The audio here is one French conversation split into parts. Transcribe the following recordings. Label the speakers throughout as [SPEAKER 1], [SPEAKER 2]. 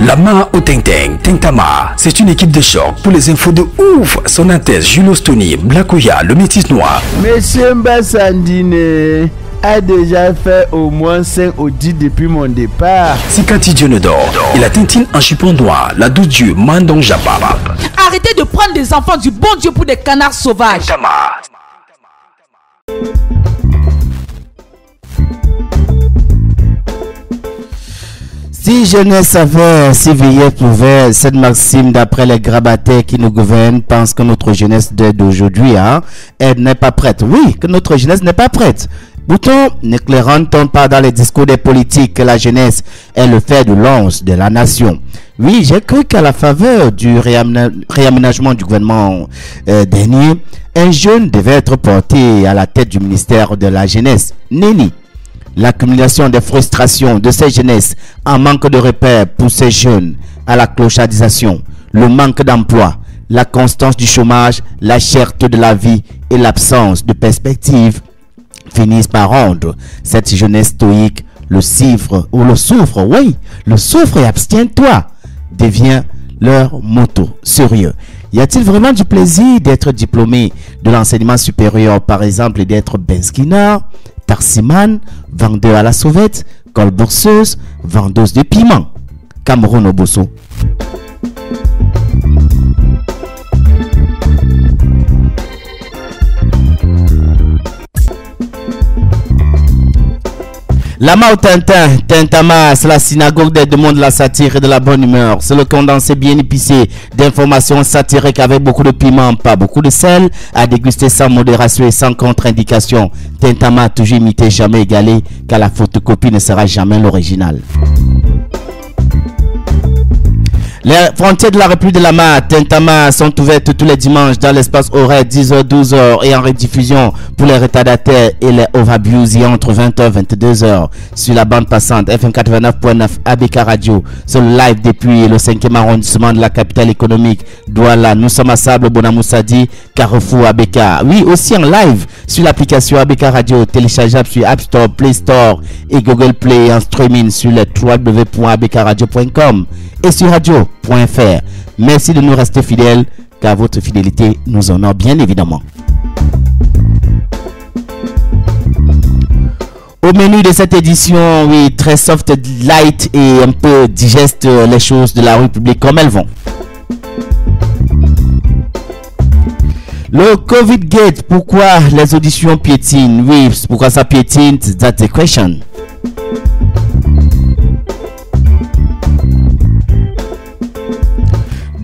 [SPEAKER 1] Lama au Teng Tentama, c'est une équipe de choc pour les infos de ouf. Son Altesse Jules Ostoni, Blackouya, le métis noir.
[SPEAKER 2] Monsieur Mbassandine a déjà fait au moins 5 audits depuis mon départ.
[SPEAKER 1] Sikati Dionodor et la Tintine en chupon noir, la douce Dieu Mandong Jabba.
[SPEAKER 3] Arrêtez de prendre des enfants du bon Dieu pour des canards sauvages.
[SPEAKER 1] Tentama.
[SPEAKER 2] Si jeunesse savait, si vieillesse pouvait, cette maxime d'après les grabataires qui nous gouvernent pense que notre jeunesse d'aujourd'hui, elle n'est pas prête. Oui, que notre jeunesse n'est pas prête. Pourtant, n'éclairant-on pas dans les discours des politiques que la jeunesse est le fer de lance de la nation? Oui, j'ai cru qu'à la faveur du réaménagement du gouvernement dernier, un jeune devait être porté à la tête du ministère de la jeunesse. Nenni. L'accumulation des frustrations de ces jeunesses en manque de repères pour ces jeunes à la clochardisation, le manque d'emploi, la constance du chômage, la cherté de la vie et l'absence de perspective finissent par rendre cette jeunesse stoïque le soufre et abstiens-toi devient leur motto sérieux. Y a-t-il vraiment du plaisir d'être diplômé de l'enseignement supérieur, par exemple, et d'être benskina, tarsiman, vendeur à la sauvette, colbourseuse, vendeuse de piment? Cameroun au Bosso. Lama au Tentama, c'est la synagogue des démons de la satire et de la bonne humeur. C'est le condensé bien épicé d'informations satiriques avec beaucoup de piment, pas beaucoup de sel, à déguster sans modération et sans contre-indication. Tentama, toujours imité, jamais égalé, car la photocopie ne sera jamais l'original. Les frontières de la République de Lama, Tentama, sont ouvertes tous les dimanches dans l'espace horaire 10h-12h et en rediffusion pour les retardataires et les overabusés entre 20h et 22h sur la bande passante FM 89.9 ABK Radio. C'est le live depuis le 5e arrondissement de la capitale économique Douala. Nous sommes à Sable, Bonamoussadi, Carrefour, ABK. Oui, aussi en live sur l'application ABK Radio, téléchargeable sur App Store, Play Store et Google Play, et en streaming sur le www.abkradio.com et sur radio.fr. Merci de nous rester fidèles, car votre fidélité nous honore bien évidemment. Au menu de cette édition, oui, très soft, light et un peu digeste, les choses de la rue publique comme elles vont. Le Covid Gate, pourquoi les auditions piétinent? Oui, pourquoi ça piétine? That's the question.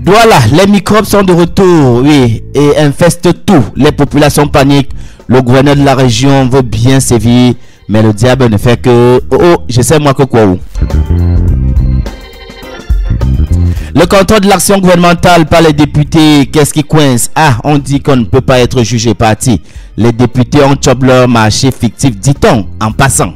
[SPEAKER 2] Voilà, les microbes sont de retour, oui, et infestent tout. Les populations paniquent. Le gouverneur de la région veut bien sévir, mais le diable ne fait que... Oh, je sais moi que quoi. Le contrôle de l'action gouvernementale par les députés, qu'est-ce qui coince? Ah, on dit qu'on ne peut pas être jugé parti. Les députés ont chopé leur marché fictif, dit-on, en passant.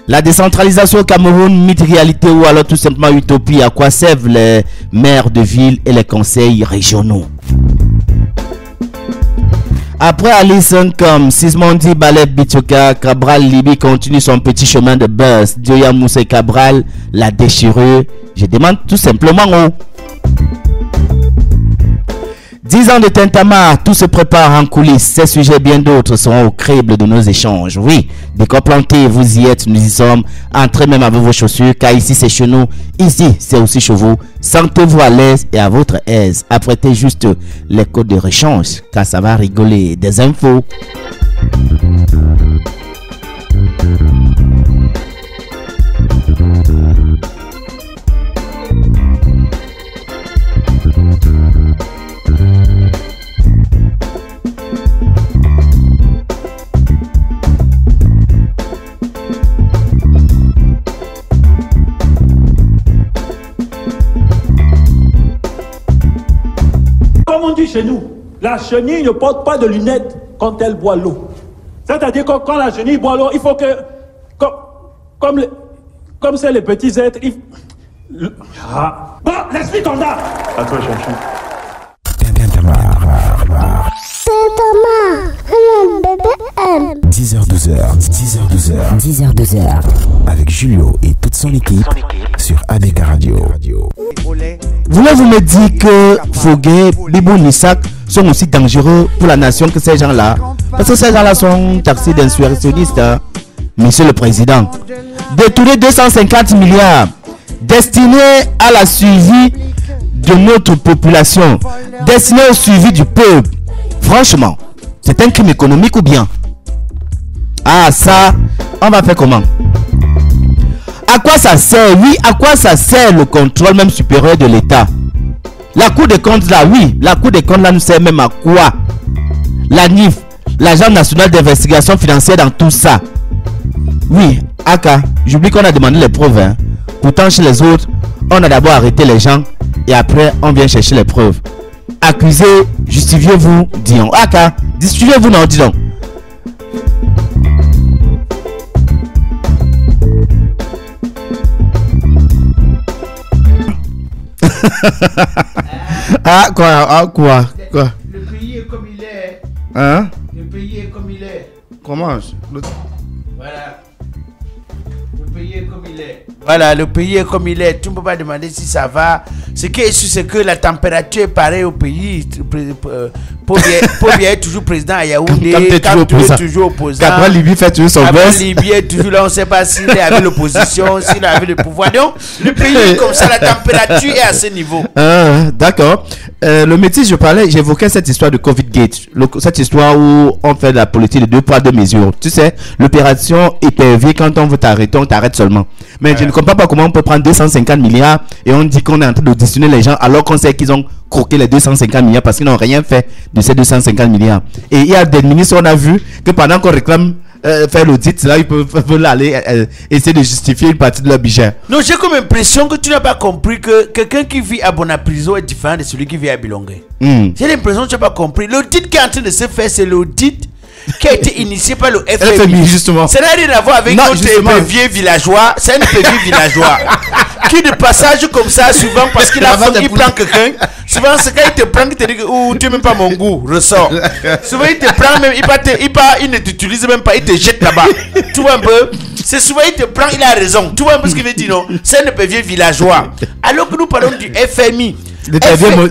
[SPEAKER 2] La décentralisation au Cameroun, mythe, réalité ou alors tout simplement utopie? À quoi servent les maires de ville et les conseils régionaux? Après Alison comme Sismondi, Ballet, Bitoka, Cabral, Libye continue son petit chemin de buzz. Dioya Moussa Cabral, la déchirure. Je demande tout simplement où? 10 ans de Tentama, tout se prépare en coulisses. Ces sujets bien d'autres seront au crible de nos échanges. Oui, décor planté, vous y êtes, nous y sommes. Entrez même avec vos chaussures, car ici c'est chez nous. Ici c'est aussi chez vous. Sentez-vous à l'aise et à votre aise. Apprêtez juste les codes de réchange, car ça va rigoler. Des infos.
[SPEAKER 4] Comme on dit chez nous, la chenille ne porte pas de lunettes quand elle boit l'eau. C'est-à-dire que quand la chenille boit l'eau, il faut que, comme c'est les petits êtres, Bon, l'esprit tomba. À toi, Chanchou.
[SPEAKER 5] Bébé 10h-12h, 10h-12h, 10h-12h.
[SPEAKER 1] avec Julio et toute son équipe sur ADK Radio.
[SPEAKER 2] Voulez-vous me dire que Foguet, Bibo Nissak sont aussi dangereux pour la nation que ces gens-là? Parce que ces gens-là sont taxés d'insurrectionnistes. Hein? Monsieur le Président, détourner 250 milliards destinés à la suivi de notre population, destinés au suivi du peuple. Franchement, c'est un crime économique ou bien? Ah ça, on va faire comment? À quoi ça sert? Oui, à quoi ça sert le contrôle même supérieur de l'État? La Cour des comptes là, oui, la Cour des comptes là nous sert même à quoi? La NIF, l'Agence nationale d'investigation financière dans tout ça. Oui, Aka, j'oublie qu'on a demandé les preuves. Hein. Pourtant, chez les autres, on a d'abord arrêté les gens et après, on vient chercher les preuves. Accusés, justifiez-vous, disons. Aka, justifiez-vous, non, disons. Ah, quoi?
[SPEAKER 5] Le pays est comme il est.
[SPEAKER 2] Hein?
[SPEAKER 5] Le pays est comme il est.
[SPEAKER 2] Comment?
[SPEAKER 5] Voilà. Le pays est comme il est. Voilà, le pays est comme il est. Tu ne peux pas demander si ça va. Ce qui est sûr, c'est que la température est pareille au pays. Pobia est toujours président à Yaoundé. Quand tu es toujours opposant.
[SPEAKER 2] Quand Libye fait toujours son boss.
[SPEAKER 5] Libye est toujours là. On ne sait pas s'il est avec l'opposition, s'il est avec le pouvoir. Donc, le pays est comme ça. La température est à ce niveau.
[SPEAKER 2] D'accord. Le métier, je parlais, j'évoquais cette histoire de Covid-Gate. Cette histoire où on fait la politique de 2 poids 2 mesures. Tu sais, l'opération épervier, quand on veut t'arrêter, on t'arrête seulement. Mais je ne comprends pas comment on peut prendre 250 milliards et on dit qu'on est en train d'auditionner les gens alors qu'on sait qu'ils ont croqué les 250 milliards parce qu'ils n'ont rien fait de ces 250 milliards. Et il y a des ministres, on a vu que pendant qu'on réclame faire l'audit, là, ils peuvent aller essayer de justifier une partie de leur budget.
[SPEAKER 5] Non, j'ai comme impression que tu n'as pas compris que quelqu'un qui vit à Bonapriso est différent de celui qui vit à Bilongue. J'ai l'impression que tu n'as pas compris. L'audit qui est en train de se faire, c'est l'audit qui a été initié par le FMI.
[SPEAKER 2] Justement.
[SPEAKER 5] Ça n'a rien à voir avec notre épervier villageois. C'est un épervier villageois qui de passage comme ça, souvent parce qu'il a il prend quelqu'un. Souvent, c'est quand il te prend, il te dit que tu n'aimes pas mon goût, ressort. Souvent, il te prend même, il ne t'utilise même pas, il te jette là-bas. Tu vois un peu? C'est souvent, il te prend, il a raison. Tu vois un peu ce qu'il veut dire, non? C'est un épervier villageois. Alors que nous parlons du FMI.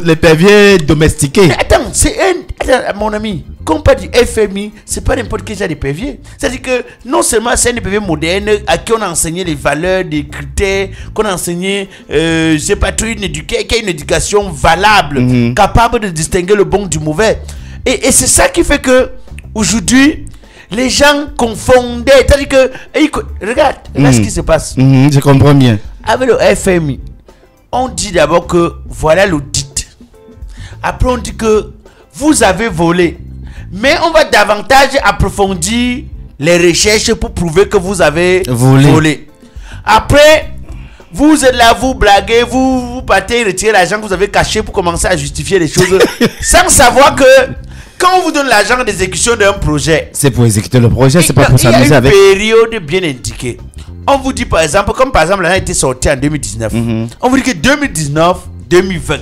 [SPEAKER 2] L'épervier domestiqué.
[SPEAKER 5] Mais attends, c'est mon ami, quand on parle du FMI, c'est pas n'importe quel genre d'épervier. C'est-à-dire que non seulement c'est un épervier moderne à qui on a enseigné les valeurs, des critères, qu'on a enseigné, je sais pas, qui a une éducation valable, capable de distinguer le bon du mauvais. Et c'est ça qui fait que aujourd'hui, les gens confondaient. C'est-à-dire que, regarde ce qui se passe.
[SPEAKER 2] Je comprends bien.
[SPEAKER 5] Avec le FMI, on dit d'abord que voilà l'audit. Après, on dit que vous avez volé. Mais on va davantage approfondir les recherches pour prouver que vous avez volé. Après, vous êtes là, vous blaguez, vous partez retirer l'argent que vous avez caché pour commencer à justifier les choses. Sans savoir que quand on vous donne l'argent d'exécution d'un projet,
[SPEAKER 2] c'est pour exécuter le projet, c'est pas pour s'amuser avec.
[SPEAKER 5] Il y a une période bien indiquée. On vous dit par exemple, comme par exemple l'argent a été sorti en 2019. On vous dit que 2019, 2020.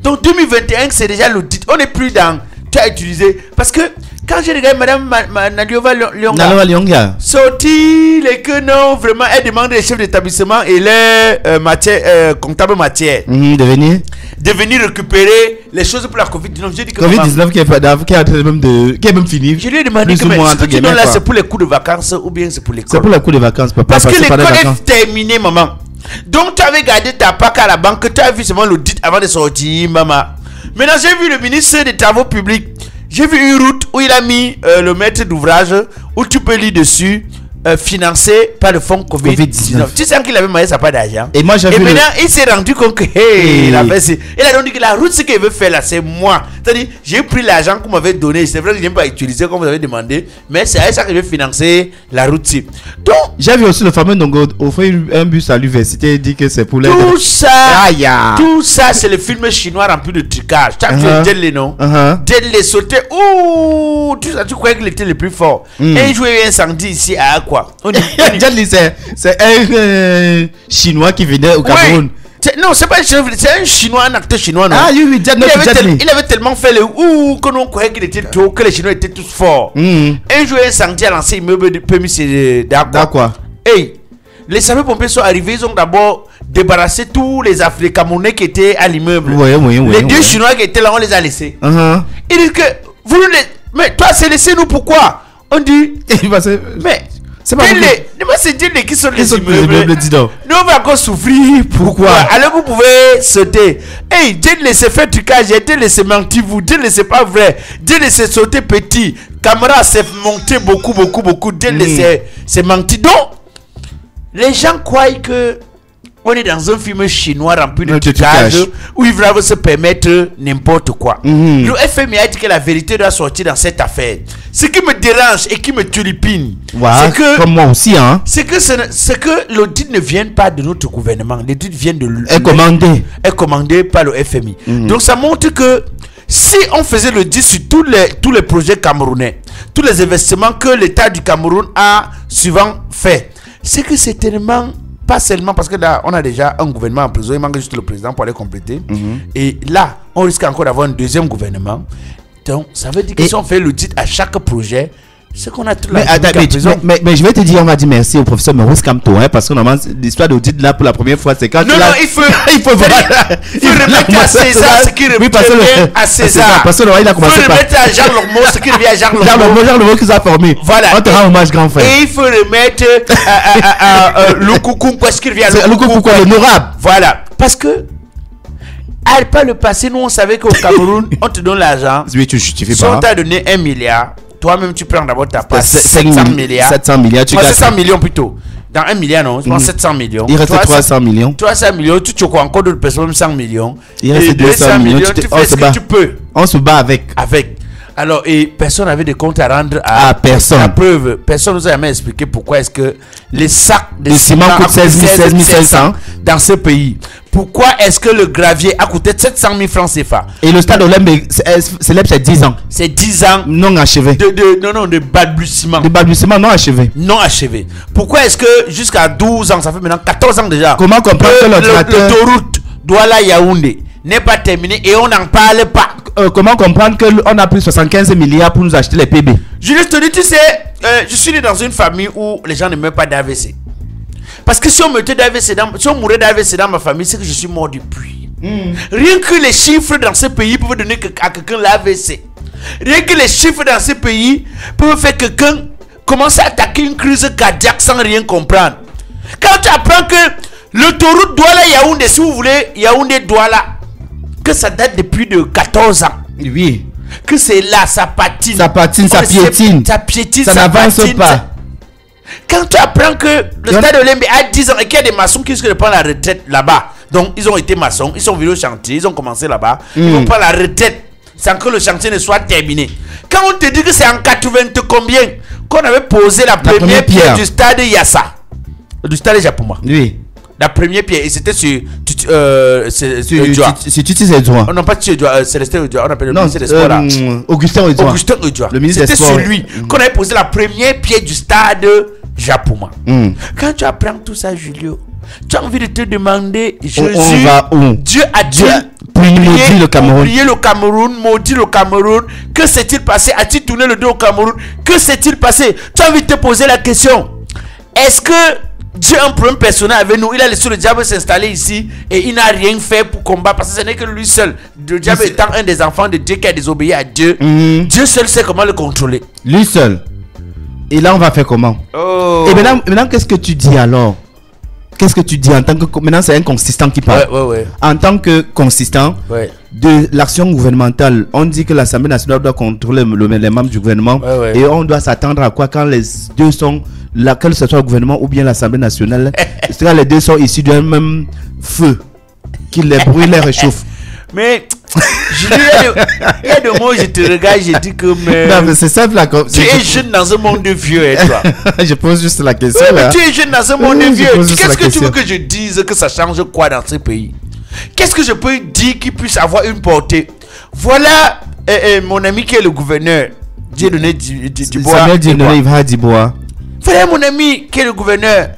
[SPEAKER 5] Donc 2021, c'est déjà l'audit. On n'est plus dans... Tu as utilisé... Parce que quand j'ai regardé Madame Naliova Lyonga sorti les que non, vraiment, elle demande les chefs d'établissement et les comptables matières. De venir récupérer les choses pour la Covid-19. J'ai dit que
[SPEAKER 2] Covid-19 qui est même fini.
[SPEAKER 5] Je lui ai demandé que ce que tu donnes là, c'est pour les cours de vacances ou bien c'est pour l'école?
[SPEAKER 2] C'est pour les cours de vacances, papa.
[SPEAKER 5] Parce que l'école est terminée, maman. Donc tu avais gardé ta PAC à la banque, tu as vu seulement l'audit avant de sortir, maman. Maintenant j'ai vu le ministre des Travaux publics. J'ai vu une route où il a mis le maître d'ouvrage où tu peux lire dessus financé par le fonds Covid-19. Tu sais qu'il avait marié sa part d'argent.
[SPEAKER 2] Et moi j'ai vu
[SPEAKER 5] maintenant il s'est rendu compte que il a donc dit que la route ce qu'il veut faire là c'est moi. C'est-à-dire j'ai pris l'argent qu'on m'avait donné. C'est vrai que je n'ai pas utilisé comme vous avez demandé, mais c'est à ça que je vais financer la route. Donc
[SPEAKER 2] j'ai vu aussi le fameux Ndongo offrir un bus à l'université et dit que c'est pour les
[SPEAKER 5] tout ça c'est le film chinois rempli de trucage. Tu as vu les noms les sauter. Ouh, tout ça tu croyais qu'il était le plus fort. Et il jouait un incendie ici à quoi?
[SPEAKER 2] C'est un Chinois qui venait au Cameroun.
[SPEAKER 5] Non, c'est pas un Chinois, c'est un Chinois, un acteur chinois. Non?
[SPEAKER 2] Ah oui,
[SPEAKER 5] il avait tellement fait le que l'on croyait qu'il était trop, que les Chinois étaient tous forts. Un joueur incendie à l'ancien immeuble de Pémis d'Aqua.
[SPEAKER 2] D'accord.
[SPEAKER 5] Hey, les sapeurs-pompiers sont arrivés, ils ont d'abord débarrassé tous les Africains qui étaient à l'immeuble. Les deux Chinois qui étaient là, on les a laissés. Ils disent que vous nous les... Mais toi, c'est laissez-nous pourquoi? On dit... Mais... C'est pas c'est Dieu qui sont les immeubles. Nous, on va encore souffrir. Pourquoi? Alors, vous pouvez sauter. Hey, Dieu laissez faire trucage. Dieu laissez mentir vous. Dieu laissez pas vrai. Dieu laissez sauter petit. Caméra s'est monté beaucoup. Dieu laissez c'est mentir. Donc, les gens croient que on est dans un film chinois rempli de trucage où ils veulent se permettre n'importe quoi. Le FMI a dit que la vérité doit sortir dans cette affaire. Ce qui me dérange et qui me turlupine, c'est que,
[SPEAKER 2] comme moi aussi, hein,
[SPEAKER 5] c'est que l'audit ne vient pas de notre gouvernement. L'audit vient de est commandé par le FMI. Donc ça montre que si on faisait l'audit sur tous les projets camerounais, tous les investissements que l'État du Cameroun a souvent fait, c'est que c'est tellement... Pas seulement parce que là, on a déjà un gouvernement en prison, il manque juste le président pour aller compléter. Et là, on risque encore d'avoir un deuxième gouvernement. Donc, ça veut dire que si on fait l'audit à chaque projet, c'est qu'on a tout la
[SPEAKER 2] mais je vais te dire, on va dire merci au professeur Maurice Kamto, hein, parce que normalement, l'histoire d'audit là pour la première fois, c'est quand
[SPEAKER 5] il faut remettre à César ce qui revient à César.
[SPEAKER 2] Parce que il a commencé par
[SPEAKER 5] remettre à Jean Lormeau ce qui revient à Jean
[SPEAKER 2] Lormeau qui nous a formé.
[SPEAKER 5] Voilà.
[SPEAKER 2] On te rend hommage, grand frère.
[SPEAKER 5] Et il faut remettre le coucou, ce qui revient à
[SPEAKER 2] le coucou, l'honorable.
[SPEAKER 5] Voilà. Parce que par le passé, nous on savait qu'au Cameroun, on te donne l'argent.
[SPEAKER 2] Oui, tu justifies pas.
[SPEAKER 5] Si on t'a donné 1 milliard, toi-même tu prends d'abord ta part
[SPEAKER 2] 700 milliards. 700
[SPEAKER 5] millions plutôt. Dans 1 milliard, non, je prends 700 millions.
[SPEAKER 2] Il reste 300 millions.
[SPEAKER 5] 300 millions, tu choques encore d'autres personnes, 100 millions.
[SPEAKER 2] Il reste 200 millions.
[SPEAKER 5] Tu fais ce que tu peux.
[SPEAKER 2] On se bat avec.
[SPEAKER 5] Alors, et personne n'avait de compte à rendre à
[SPEAKER 2] personne.
[SPEAKER 5] La preuve, personne ne nous a jamais expliqué pourquoi est-ce que les sacs de
[SPEAKER 2] ciment coûtent 16 500
[SPEAKER 5] dans ce pays. Pourquoi est-ce que le gravier a coûté 700 000 francs CFA?
[SPEAKER 2] Et le stade olympique célèbre ses 10 ans.
[SPEAKER 5] C'est 10 ans
[SPEAKER 2] non achevé.
[SPEAKER 5] De balbutiement.
[SPEAKER 2] De balbutiement non achevé.
[SPEAKER 5] Non achevé. Pourquoi est-ce que jusqu'à 12 ans, ça fait maintenant 14 ans déjà,
[SPEAKER 2] comment comprendre que
[SPEAKER 5] l'autoroute Douala-Yaoundé n'est pas terminé et on n'en parle pas?
[SPEAKER 2] Comment comprendre qu'on a pris 75 milliards pour nous acheter les PB?
[SPEAKER 5] Julius, tu sais, je suis né dans une famille où les gens ne meurent pas d'AVC. Parce que si on mourait d'AVC dans ma famille, c'est que je suis mort depuis. Rien que les chiffres dans ce pays peuvent donner à quelqu'un l'AVC. Rien que les chiffres dans ce pays peuvent faire que quelqu'un commence à attaquer une crise cardiaque sans rien comprendre. Quand tu apprends que l'autoroute Douala-Yaoundé, si vous voulez, Yaoundé-Douala, que ça date depuis de 14 ans.
[SPEAKER 2] Oui.
[SPEAKER 5] Que c'est là, ça patine.
[SPEAKER 2] Ça piétine. Ça n'avance pas.
[SPEAKER 5] Quand tu apprends que le stade olympique a 10 ans et qu'il y a des maçons qui risquent de prendre la retraite là-bas. Donc, ils ont été maçons, ils sont venus au chantier, ils ont commencé là-bas. Ils vont prendre la retraite sans que le chantier ne soit terminé. Quand on te dit que c'est en 80 combien qu'on avait posé la première pierre du stade Yassa, du stade Japoma.
[SPEAKER 2] Oui.
[SPEAKER 5] La première pierre, et c'était sur
[SPEAKER 2] Tutis Edouard.
[SPEAKER 5] Non, pas Tutis Edouard, Célestin Edouard, on appelle le ministre des Sports là.
[SPEAKER 2] Augustin Edouard.
[SPEAKER 5] C'était sur lui qu'on avait posé la première pierre du stade Japoma. Quand tu apprends tout ça, Julio, tu as envie de te demander, Jésus,
[SPEAKER 2] on va où?
[SPEAKER 5] Dieu a-t-il
[SPEAKER 2] maudit le
[SPEAKER 5] Cameroun, maudit le Cameroun? Que s'est-il passé? A-t-il tourné le dos au Cameroun? Que s'est-il passé? Tu as envie de te poser la question. Est-ce que Dieu a un problème personnel avec nous? Il a laissé le diable s'installer ici et il n'a rien fait pour combattre parce que ce n'est que lui seul. Le diable étant un des enfants de Dieu qui a désobéi à Dieu. Dieu seul sait comment le contrôler.
[SPEAKER 2] Lui seul. Et là, on va faire comment? Et maintenant qu'est-ce que tu dis alors? Qu'est-ce que tu dis en tant que... Maintenant, c'est un consistant qui parle. En tant que consistant de l'action gouvernementale, on dit que l'Assemblée nationale doit contrôler les membres du gouvernement. Et on doit s'attendre à quoi quand les deux sont... que ce soit le gouvernement ou bien l'Assemblée nationale, les deux sont issus d'un même feu qui les brûle, les réchauffe.
[SPEAKER 5] Mais il y a des mots, je te regarde, je dis que
[SPEAKER 2] non, mais c'est simple.
[SPEAKER 5] Tu es jeune dans un monde de vieux, et toi.
[SPEAKER 2] Je pose juste la question.
[SPEAKER 5] Oui, mais tu es jeune dans un monde de vieux. Qu'est-ce que tu veux que je dise que ça change quoi dans ce pays? Qu'est-ce que je peux dire qui puisse avoir une portée? Voilà mon ami qui est le gouverneur, Dieudonné Dibois.
[SPEAKER 2] Samuel Dieudonné Dibois.
[SPEAKER 5] Voilà mon ami qui est le gouverneur.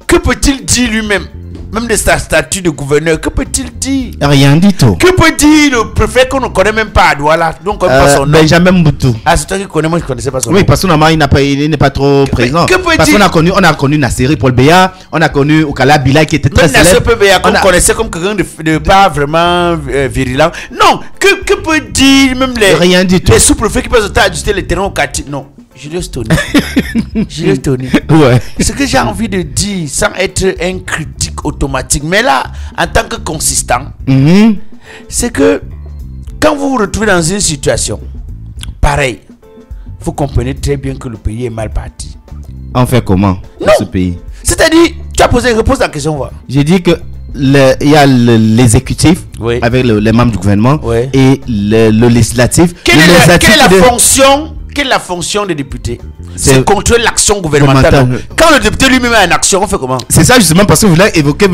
[SPEAKER 5] Que peut-il dire lui-même? même de sa statut de gouverneur, que peut-il dire?
[SPEAKER 2] Rien du tout.
[SPEAKER 5] Que peut dire le préfet qu'on ne connaît même pas à Douala? Donc, on pas son nom.
[SPEAKER 2] Benjamin Mboutou.
[SPEAKER 5] Ah, c'est toi qui connais, moi je ne connaissais pas son nom.
[SPEAKER 2] Oui, parce que normalement, il n'est pas trop présent.
[SPEAKER 5] Que peut
[SPEAKER 2] Parce
[SPEAKER 5] dire?
[SPEAKER 2] qu'on a connu Nasseri Paul Béa, on a connu Okala Bila qui était très
[SPEAKER 5] même
[SPEAKER 2] célèbre.
[SPEAKER 5] Nasseri Béa qu'on connaissait comme quelqu'un de pas vraiment virulent. Non, que peut dire même
[SPEAKER 2] Rien du tout.
[SPEAKER 5] les sous-préfets qui peuvent ajuster le terrain au quartier? Non. Julius Tony. Julius Tony.
[SPEAKER 2] Ouais.
[SPEAKER 5] Ce que j'ai envie de dire, sans être un critique automatique, mais là, en tant que consistant, c'est que quand vous vous retrouvez dans une situation pareille, vous comprenez très bien que le pays est mal parti.
[SPEAKER 2] On fait comment dans ce pays?
[SPEAKER 5] C'est-à-dire, tu as posé, repose la question, voir.
[SPEAKER 2] J'ai dit que il y a l'exécutif avec les membres du gouvernement et le législatif.
[SPEAKER 5] Quelle est la fonction des députés? C'est contrôler l'action gouvernementale. Quand le député lui-même est en action, on fait comment? C'est ça justement parce que vous voulez évoquer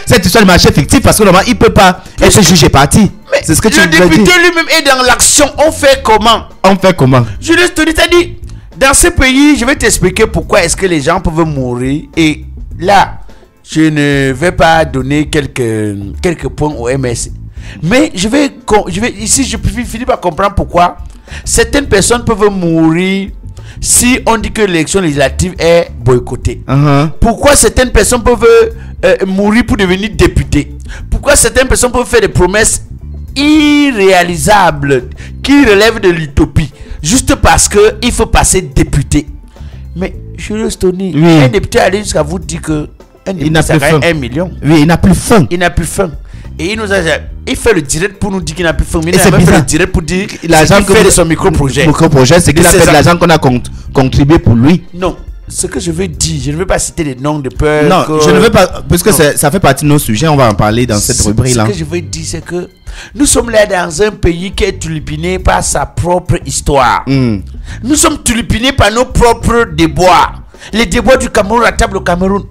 [SPEAKER 5] cette histoire de marché fictif, parce que normalement il ne peut pas être jugé parti. C'est ce que tu veux dire. Le député lui-même est dans l'action, on fait comment? On fait comment? Julius Tony t'a dit, dans ce pays, je vais t'expliquer pourquoi est-ce que les gens peuvent mourir. Et là, je ne vais pas donner quelques points au MSC. Mais je vais ici, je finis par comprendre pourquoi certaines personnes peuvent mourir si on dit que l'élection législative est boycottée. Pourquoi certaines personnes peuvent mourir pour devenir députés? Pourquoi certaines personnes peuvent faire des promesses irréalisables qui relèvent de l'utopie juste parce qu'il faut passer député? Mais Julius Tony, un député allait jusqu'à vous dire que il n'a plus faim. 1 million. Oui, il n'a plus faim. Il n'a plus faim. Et il fait le direct pour nous dire qu'il n'a plus faim. Mais il a même fait le direct pour dire l'argent qu'il fait de son micro-projet. C'est qu'il a fait de l'argent qu'on a contribué pour lui. Non. Ce que je veux dire, je ne veux pas citer des noms de peur. Non, je ne veux pas, parce que ça fait partie de nos sujets, on va en parler dans cette rubrique-là. Ce que je veux dire, c'est que nous sommes là dans un pays qui est tulipiné par sa propre histoire. Nous sommes tulipinés par nos propres déboires. Les déboires du Cameroun à table au Cameroun.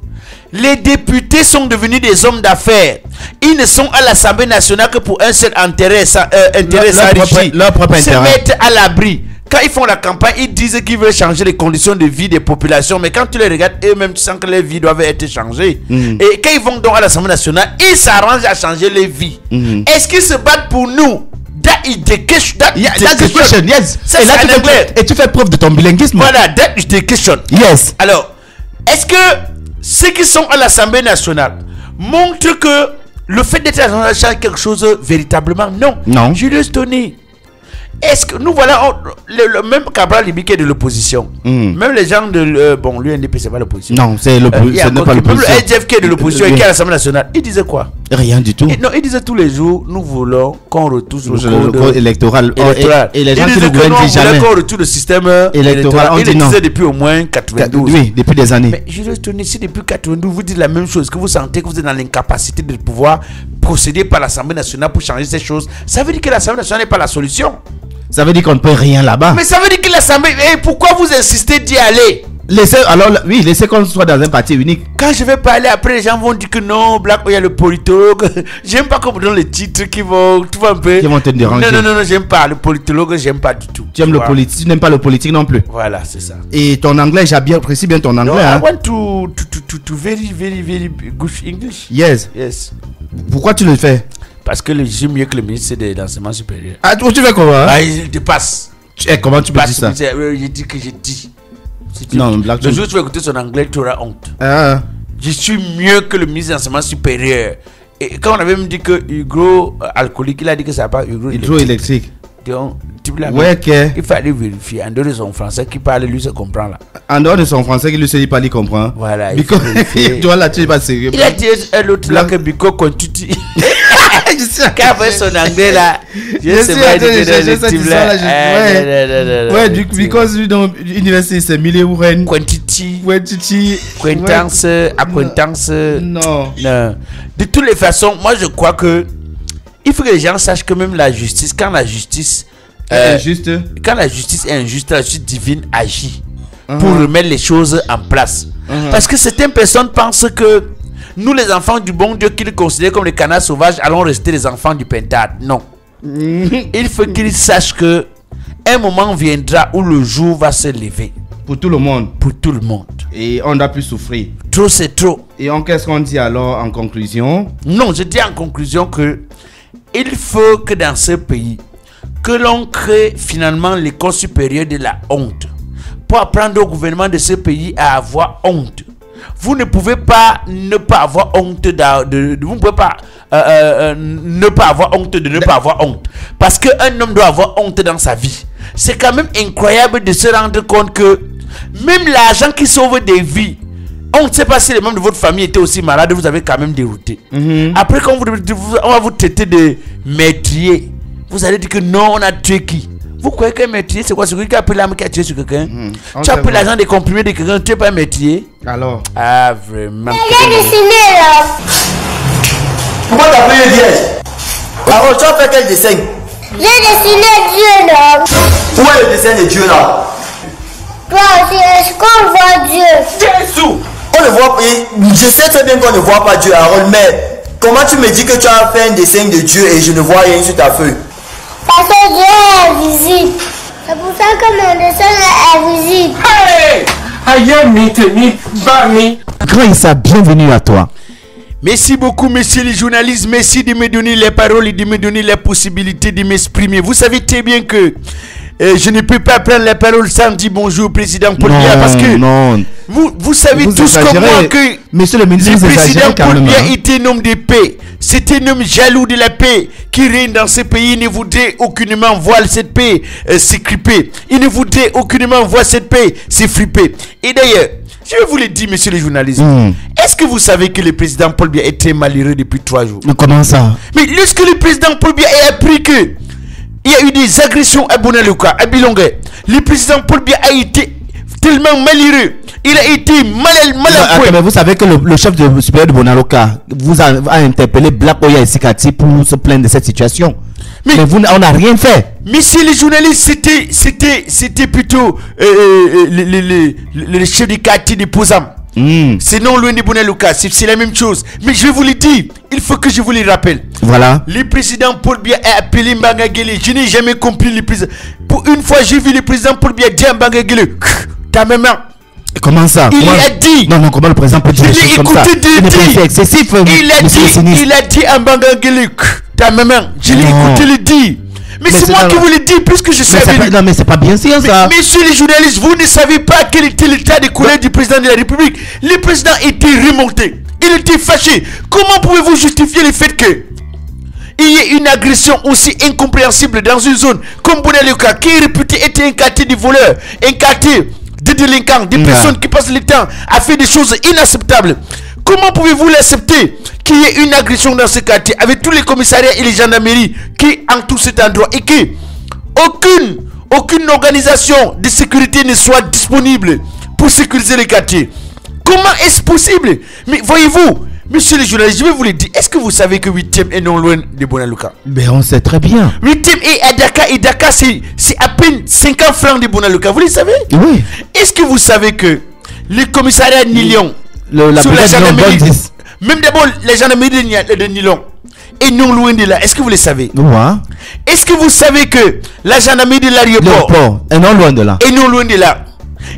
[SPEAKER 5] Les députés sont devenus des hommes d'affaires. Ils ne sont à l'Assemblée nationale que pour un seul intérêt, leur propre intérêt. Se mettre à l'abri. Quand ils font la campagne, ils disent qu'ils veulent changer les conditions de vie des populations. Mais quand tu les regardes, eux-mêmes, tu sens que les vies doivent être changées. Et quand ils vont donc à l'Assemblée nationale, ils s'arrangent à changer les vies. Est-ce qu'ils se battent pour nous? That is the question. Yes. C'est là et tu fais preuve de ton bilinguisme. Voilà, that is the question. Yes. Alors, est-ce que ceux qui sont à l'Assemblée nationale montrent que le fait d'être à l'Assemblée nationale change quelque chose véritablement? Non. Julius Tony, est-ce que nous voilà le même Cabral Libi qui est de l'opposition, même les gens de l'UNDP, c'est pas l'opposition. Non, c'est l'opposition. Ce n'est pas l'opposition. Même le LGF qui est de l'opposition et qui est à l'Assemblée nationale, il disait quoi? Rien du tout. Non, il disait tous les jours, nous voulons qu'on retouche le code électoral. Et les gens qui ne disent jamais qu'on retouche le système électoral. Il le disait depuis au moins 92. Oui, depuis des années. Mais je retourne ici depuis 92, vous dites la même chose, que vous sentez que vous êtes dans l'incapacité de pouvoir procéder par l'Assemblée nationale pour changer ces choses. Ça veut dire que l'Assemblée nationale n'est pas la solution. Ça veut dire qu'on ne peut rien là-bas. Mais ça veut dire que l'Assemblée... pourquoi vous insistez d'y aller? Laissez qu'on soit dans un parti unique. Quand je vais parler après, les gens vont dire que non, Black, il y a le politologue. J'aime pas qu'on me donne les titres qui vont... Tu vois un peu... Qui vont te déranger. Non, j'aime pas. Le politologue, j'aime pas du tout. Tu aimes le politique, tu n'aimes pas le politique non plus. Voilà, c'est ça. Et ton anglais, j'apprécie bien ton anglais. I want to very good English. Yes. Pourquoi tu le fais? Parce que j'ai mieux que le ministre de l'enseignement supérieur. Ah, tu fais comment? Il dépasse. Comment tu peux dire ça? J'ai dit que j'ai dit. Non, Black. Le jour où tu vas écouter son anglais, tu auras honte. Je suis mieux que le ministre de l'enseignement supérieur. Et quand on avait même dit que hydro-alcoolique, il a dit que ça n'a pas hydro-électrique. Donc, il fallait vérifier. En dehors de son français, qui parle, lui se comprend là. En dehors de son français, qui lui se dit pas, il comprend. Voilà. Toi là, tu n'es pas sérieux. Il a dit à l'autre là que Biko Kontuti. Quand après son anglais là, je sais pas because dans l'université c'est Mille Ouren. Quantity. Acquaintance. Non. De toutes les façons, moi je crois que il faut que les gens sachent que même la justice, quand la justice est injuste, la justice divine agit pour remettre les choses en place. Parce que certaines personnes pensent que nous, les enfants du bon Dieu, qu'ils considèrent comme les canards sauvages, allons rester les enfants du pentade. Non. Il faut qu'ils sachent que un moment viendra où le jour va se lever.
[SPEAKER 2] Pour tout le monde.
[SPEAKER 5] Pour tout le monde.
[SPEAKER 2] Et on doit plus souffrir.
[SPEAKER 5] Trop, c'est trop.
[SPEAKER 2] Et qu'est-ce qu'on dit alors en conclusion?
[SPEAKER 5] Non, je dis en conclusion que il faut que dans ce pays, que l'on crée finalement l'école supérieure de la honte. Pour apprendre au gouvernement de ce pays à avoir honte. Vous ne pouvez pas ne pas avoir honte vous ne pouvez pas ne pas avoir honte de ne pas avoir honte. Parce qu'un homme doit avoir honte dans sa vie. C'est quand même incroyable de se rendre compte que même l'argent qui sauve des vies, on ne sait pas si les membres de votre famille étaient aussi malades, vous avez quand même dérouté. Après, quand on va vous traiter de meurtrier, vous allez dire que non, on a tué qui? Vous croyez qu'un meurtrier, c'est quoi? C'est quelqu'un qui a pris l'arme qui a tué sur quelqu'un? Tu as pris l'argent des comprimés de quelqu'un, tu n'es pas un meurtrier?
[SPEAKER 2] Alors?
[SPEAKER 5] Ah, vraiment.
[SPEAKER 6] J'ai dessiné là.
[SPEAKER 7] Pourquoi t'as pris le dièse? Alors, tu as fait quel dessin?
[SPEAKER 6] J'ai dessiné Dieu là.
[SPEAKER 7] Où est le dessin de Dieu là?
[SPEAKER 6] Toi aussi, est-ce qu'on voit Dieu?
[SPEAKER 7] Jésus! On ne voit pas. Je sais très bien qu'on ne voit pas Dieu, Harold, mais comment tu me dis que tu as fait un dessin de Dieu et je ne vois rien sur ta feuille?
[SPEAKER 6] Parce que Dieu est invisible. C'est pour ça que mon dessin est invisible.
[SPEAKER 4] Hey!
[SPEAKER 2] Grand Issa, bienvenue à toi.
[SPEAKER 5] Merci beaucoup, messieurs les journalistes. Merci de me donner les paroles et de me donner la possibilité de m'exprimer. Vous savez très bien que je ne peux pas prendre la parole sans dire bonjour au président Paul Biya, parce que vous savez tous comme moi que
[SPEAKER 2] monsieur le ministre,
[SPEAKER 5] le président Paul Biya
[SPEAKER 2] hein?
[SPEAKER 5] était un homme de paix. C'est un homme jaloux de la paix qui règne dans ce pays. Il ne voudrait aucunement voir cette paix s'écriper. Il ne voudrait aucunement voir cette paix s'effriper. Et d'ailleurs, je vais vous le dire, messieurs les journalistes. Est-ce que vous savez que le président Paul Biya est très malheureux depuis 3 jours?
[SPEAKER 2] Mais comment ça?
[SPEAKER 5] Mais lorsque le président Paul Biya a appris que il y a eu des agressions à Bonaluka, à Bilongue, le président Paul Biya a été tellement malheureux. Il a été mal à point.
[SPEAKER 2] Mais vous savez que le chef de supérieur de Bonaluka vous a interpellé Black Oya et Sikati pour se plaindre de cette situation. Mais on n'a rien fait.
[SPEAKER 5] Messieurs les journalistes, c'était plutôt le chef du quartier de Pozam. C'est non loin de Bonaluka, c'est la même chose. Mais je vais vous le dire, il faut que je vous le rappelle.
[SPEAKER 2] Voilà.
[SPEAKER 5] Le président Paul Biya a appelé Mbangagele. Je n'ai jamais compris le président. Pour une fois, j'ai vu le président Paul Biya dire à Mbangagele, ta maman.
[SPEAKER 2] Comment ça?
[SPEAKER 5] Il a dit.
[SPEAKER 2] Non, comment le président peut dire des choses comme ça? C'est excessif.
[SPEAKER 5] Il a dit à Mbangagele, ta maman. Je l'ai écouté le dire. Mais c'est moi qui vous le dis, puisque je sais.
[SPEAKER 2] Non, mais c'est pas bien sûr ça.
[SPEAKER 5] Messieurs les journalistes, vous ne savez pas quel était l'état de colère du président de la République. Le président était remonté. Il était fâché. Comment pouvez-vous justifier le fait que il y ait une agression aussi incompréhensible dans une zone comme Bonaluka, qui est réputé être un quartier de voleurs, un quartier de délinquants, des personnes qui passent le temps à faire des choses inacceptables? Comment pouvez-vous l'accepter qu'il y ait une agression dans ce quartier avec tous les commissariats et les gendarmeries qui entourent cet endroit et que aucune organisation de sécurité ne soit disponible pour sécuriser les quartiers? Comment est-ce possible? Mais voyez-vous, monsieur les journalistes, je vais vous le dire. Est-ce que vous savez que 8e est non loin de Bonaluka?
[SPEAKER 2] Mais on sait très bien.
[SPEAKER 5] 8e est à Dakar, et Dakar c'est à peine 50 francs de Bonaluka. Vous le savez?
[SPEAKER 2] Oui.
[SPEAKER 5] Est-ce que vous savez que le commissariat de Nilon,
[SPEAKER 2] la gendarmerie,
[SPEAKER 5] même d'abord les gendarmeries de Nilon est non loin de là? Est-ce que vous le savez? Est-ce que vous savez que la gendarmerie de l'aéroport
[SPEAKER 2] est non loin de là?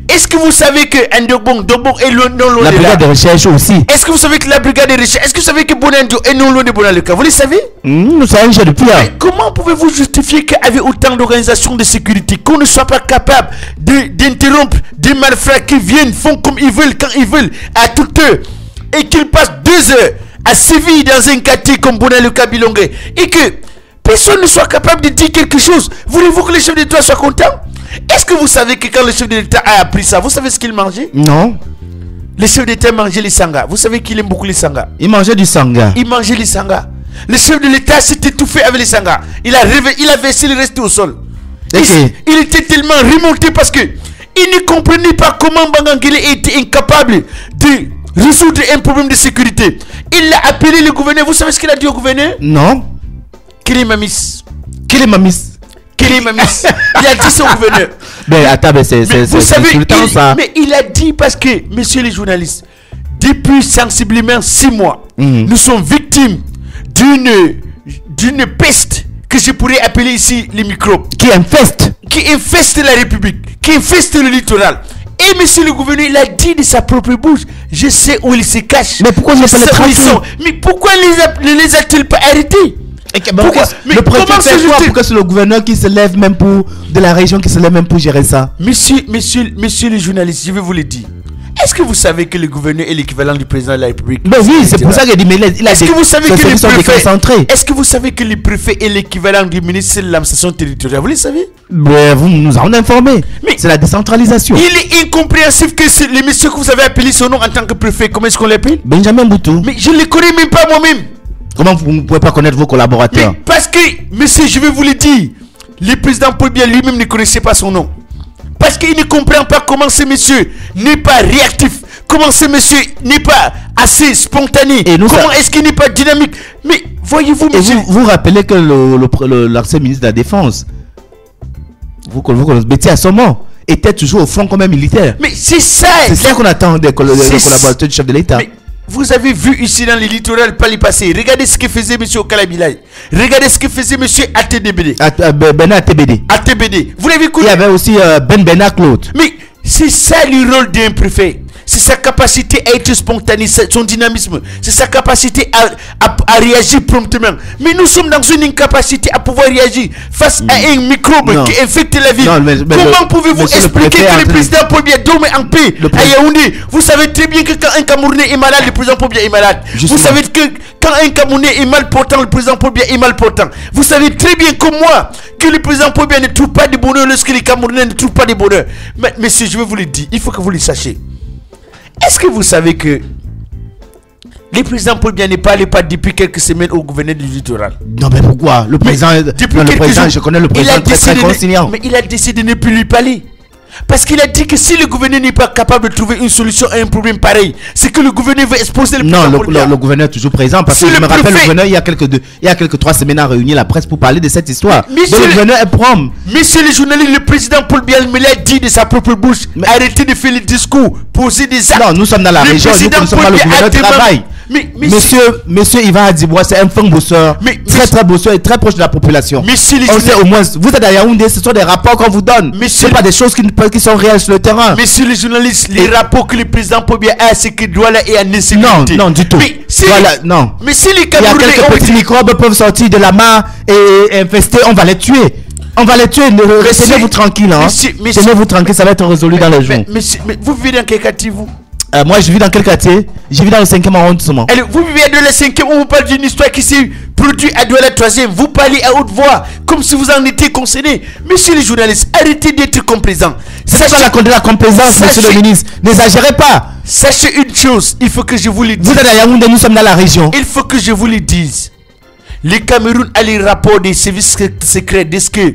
[SPEAKER 5] Est-ce que vous savez que Ndobong est non loin de là?
[SPEAKER 2] La brigade de recherche aussi.
[SPEAKER 5] Est-ce que vous savez que la brigade de recherche, est-ce que vous savez que Bonandio est non loin de Bonaluka? Vous le savez?
[SPEAKER 2] Nous savons depuis.
[SPEAKER 5] Mais comment pouvez-vous justifier qu'avec autant d'organisations de sécurité, qu'on ne soit pas capable d'interrompre des malfrats qui viennent, font comme ils veulent, quand ils veulent, à toute heure, et qu'ils passent 2 heures à sévir dans un quartier comme Bonaluka Bilongue, et que personne ne soit capable de dire quelque chose? Voulez-vous que le chef d'État soit content? Est-ce que vous savez que quand le chef de l'État a appris ça, vous savez ce qu'il mangeait? Non. Le chef d'État mangeait les sangas. Vous savez qu'il aime beaucoup les sangas.
[SPEAKER 2] Il mangeait du sanga.
[SPEAKER 5] Il mangeait les sangas. Le chef de l'État s'est étouffé avec les sangas. Il a versé le reste au sol. Il était tellement remonté parce que il ne comprenait pas comment Mbangagele était incapable de résoudre un problème de sécurité. Il a appelé le gouverneur. Vous savez ce qu'il a dit au gouverneur? Non. Kélimamis. Il a dit ça au gouverneur.
[SPEAKER 2] Mais attends, c'est insultant ça.
[SPEAKER 5] Mais il a dit parce que, messieurs les journalistes, depuis sensiblement 6 mois, nous sommes victimes d'une peste que je pourrais appeler ici les microbes. Qui infeste la République, qui infeste le littoral. Et monsieur le gouverneur, il a dit de sa propre bouche, je sais où il se cache.
[SPEAKER 2] Mais pourquoi
[SPEAKER 5] je
[SPEAKER 2] ne pas les
[SPEAKER 5] sais où ils
[SPEAKER 2] traquer?
[SPEAKER 5] sont. Mais pourquoi ne les a-t-il pas arrêtés?
[SPEAKER 2] Pourquoi?
[SPEAKER 5] Mais
[SPEAKER 2] Le préfet
[SPEAKER 5] comment
[SPEAKER 2] fait quoi?
[SPEAKER 5] se
[SPEAKER 2] Pourquoi c'est le gouverneur qui se lève même pour de la région qui se lève même pour gérer ça?
[SPEAKER 5] Monsieur les journalistes, je vais vous le dire. Est-ce que vous savez que le gouverneur est l'équivalent du président de la République?
[SPEAKER 2] Ben oui, c'est pour ça qu'il a dit, mais il a
[SPEAKER 5] Est-ce que vous savez que le
[SPEAKER 2] sont
[SPEAKER 5] préfet,
[SPEAKER 2] déconcentrés.
[SPEAKER 5] est-ce que vous savez que le préfet est l'équivalent du ministre de l'administration territoriale? Vous le savez?
[SPEAKER 2] Ben, vous nous en informez.
[SPEAKER 5] Mais
[SPEAKER 2] c'est la décentralisation.
[SPEAKER 5] Il est incompréhensible que le monsieur que vous avez appelé son nom en tant que préfet, comment est-ce qu'on l'appelle?
[SPEAKER 2] Benjamin Boutou.
[SPEAKER 5] Mais je ne le connais même pas moi-même.
[SPEAKER 2] Comment vous ne pouvez pas connaître vos collaborateurs?
[SPEAKER 5] Mais parce que, monsieur, je vais vous le dire, le président Paul Biya lui-même ne connaissait pas son nom. Parce qu'il ne comprend pas comment ce monsieur n'est pas réactif, comment ce monsieur n'est pas assez spontané,
[SPEAKER 2] Et nous,
[SPEAKER 5] comment est-ce qu'il n'est pas dynamique. Mais voyez-vous,
[SPEAKER 2] Et
[SPEAKER 5] monsieur,
[SPEAKER 2] vous rappelez que l'ancien ministre de la Défense, vous Betty Assomo, était toujours au front comme un militaire.
[SPEAKER 5] mais c'est ça.
[SPEAKER 2] C'est ça qu'on attend des
[SPEAKER 5] C'est-
[SPEAKER 2] collaborateurs du chef de l'État.
[SPEAKER 5] Mais vous avez vu ici dans les littorales pas les passer. Regardez ce que faisait monsieur Okalabilay. Regardez ce que faisait monsieur ATDBD.
[SPEAKER 2] Bernard TBD.
[SPEAKER 5] ATBD. Vous l'avez
[SPEAKER 2] Il
[SPEAKER 5] connu?
[SPEAKER 2] y avait aussi Ben Bernard Claude.
[SPEAKER 5] Mais c'est ça le rôle d'un préfet. C'est sa capacité à être spontané, son dynamisme. C'est sa capacité à réagir promptement. Mais nous sommes dans une incapacité à pouvoir réagir face à un microbe
[SPEAKER 2] Non.
[SPEAKER 5] qui infecte la ville.
[SPEAKER 2] Non, mais
[SPEAKER 5] Comment pouvez-vous
[SPEAKER 2] monsieur le
[SPEAKER 5] expliquer
[SPEAKER 2] préfet
[SPEAKER 5] que le président Paul Biya dorme en paix à Yaoundé? Vous savez très bien que quand un Camerounais est malade, le président Paul Biya est malade.
[SPEAKER 2] Justement.
[SPEAKER 5] Vous savez que quand un Camerounais est mal portant, le président Paul Biya est mal portant. Vous savez très bien comme moi que le président Paul Biya ne trouve pas de bonheur lorsque les Camerounais ne trouvent pas de bonheur. Mais monsieur, je vais vous le dire, il faut que vous le sachiez. Est-ce que vous savez que le président Paul Biya n'est pas allé depuis quelques semaines au gouverneur du littoral?
[SPEAKER 2] Non, mais pourquoi? Le président,
[SPEAKER 5] Depuis
[SPEAKER 2] non, le
[SPEAKER 5] quelques
[SPEAKER 2] président,
[SPEAKER 5] jours,
[SPEAKER 2] je connais le
[SPEAKER 5] il a
[SPEAKER 2] président très
[SPEAKER 5] décidé de-
[SPEAKER 2] conciliant.
[SPEAKER 5] Mais il a décidé de ne plus lui parler. Parce qu'il a dit que si le gouverneur n'est pas capable de trouver une solution à un problème pareil, c'est que le gouverneur veut exposer le
[SPEAKER 2] Non,
[SPEAKER 5] président Paul Biya.
[SPEAKER 2] le gouverneur est toujours présent parce
[SPEAKER 5] Si
[SPEAKER 2] que je
[SPEAKER 5] le
[SPEAKER 2] me rappelle, le
[SPEAKER 5] préfet-
[SPEAKER 2] gouverneur, il y a quelques 3 semaines, a réuni la presse pour parler de cette histoire.
[SPEAKER 5] Mais
[SPEAKER 2] Donc, le gouverneur est prompt.
[SPEAKER 5] Monsieur le journaliste, le président Paul Biya me l'a dit de sa propre bouche. Arrêtez de faire les discours, poser des actes.
[SPEAKER 2] Non, nous sommes dans la
[SPEAKER 5] Le
[SPEAKER 2] région, nous
[SPEAKER 5] président
[SPEAKER 2] connaissons
[SPEAKER 5] Paul
[SPEAKER 2] pas le
[SPEAKER 5] Biya
[SPEAKER 2] gouverneur
[SPEAKER 5] a demandé-
[SPEAKER 2] travail.
[SPEAKER 5] Mais
[SPEAKER 2] Monsieur Ivan Adibois, c'est un fin bosseur,
[SPEAKER 5] Mais
[SPEAKER 2] très
[SPEAKER 5] monsieur-
[SPEAKER 2] bosseur et très proche de la population.
[SPEAKER 5] Monsieur le
[SPEAKER 2] On sait au moins, vous êtes à Yaoundé, ce sont des rapports qu'on vous donne.
[SPEAKER 5] Monsieur-
[SPEAKER 2] C'est pas des choses qui sont réelles sur le terrain.
[SPEAKER 5] Monsieur le journaliste, les rapports que le président Paul Biya a, c'est que Douala est en insécurité.
[SPEAKER 2] Non, du tout.
[SPEAKER 5] Mais si,
[SPEAKER 2] Voilà, non.
[SPEAKER 5] mais si les
[SPEAKER 2] Il y a
[SPEAKER 5] Camerounais
[SPEAKER 2] quelques
[SPEAKER 5] ont
[SPEAKER 2] petits
[SPEAKER 5] été-
[SPEAKER 2] microbes peuvent sortir de la main et infester, on va les tuer. On va les tuer, tenez-vous tranquille, hein. Tenez-vous tranquille, ça va être résolu dans les jours.
[SPEAKER 5] Mais vous vivez dans quel quartier, vous?
[SPEAKER 2] Moi, je vis dans quel quartier? Je vis dans le 5e arrondissement.
[SPEAKER 5] Allez, vous vivez à Douala 5e, on vous parle d'une histoire qui s'est produite à Douala 3e. Vous parlez à haute voix, comme si vous en étiez concerné. Monsieur les journalistes, arrêtez d'être complaisants.
[SPEAKER 2] C'est ça la complaisance, monsieur le ministre. N'exagérez pas.
[SPEAKER 5] Sachez une chose, il faut que je vous le dise.
[SPEAKER 2] Vous êtes à Yaoundé, nous sommes dans la région.
[SPEAKER 5] Il faut que je vous le dise. Le Cameroun a les rapports des services secrets disent que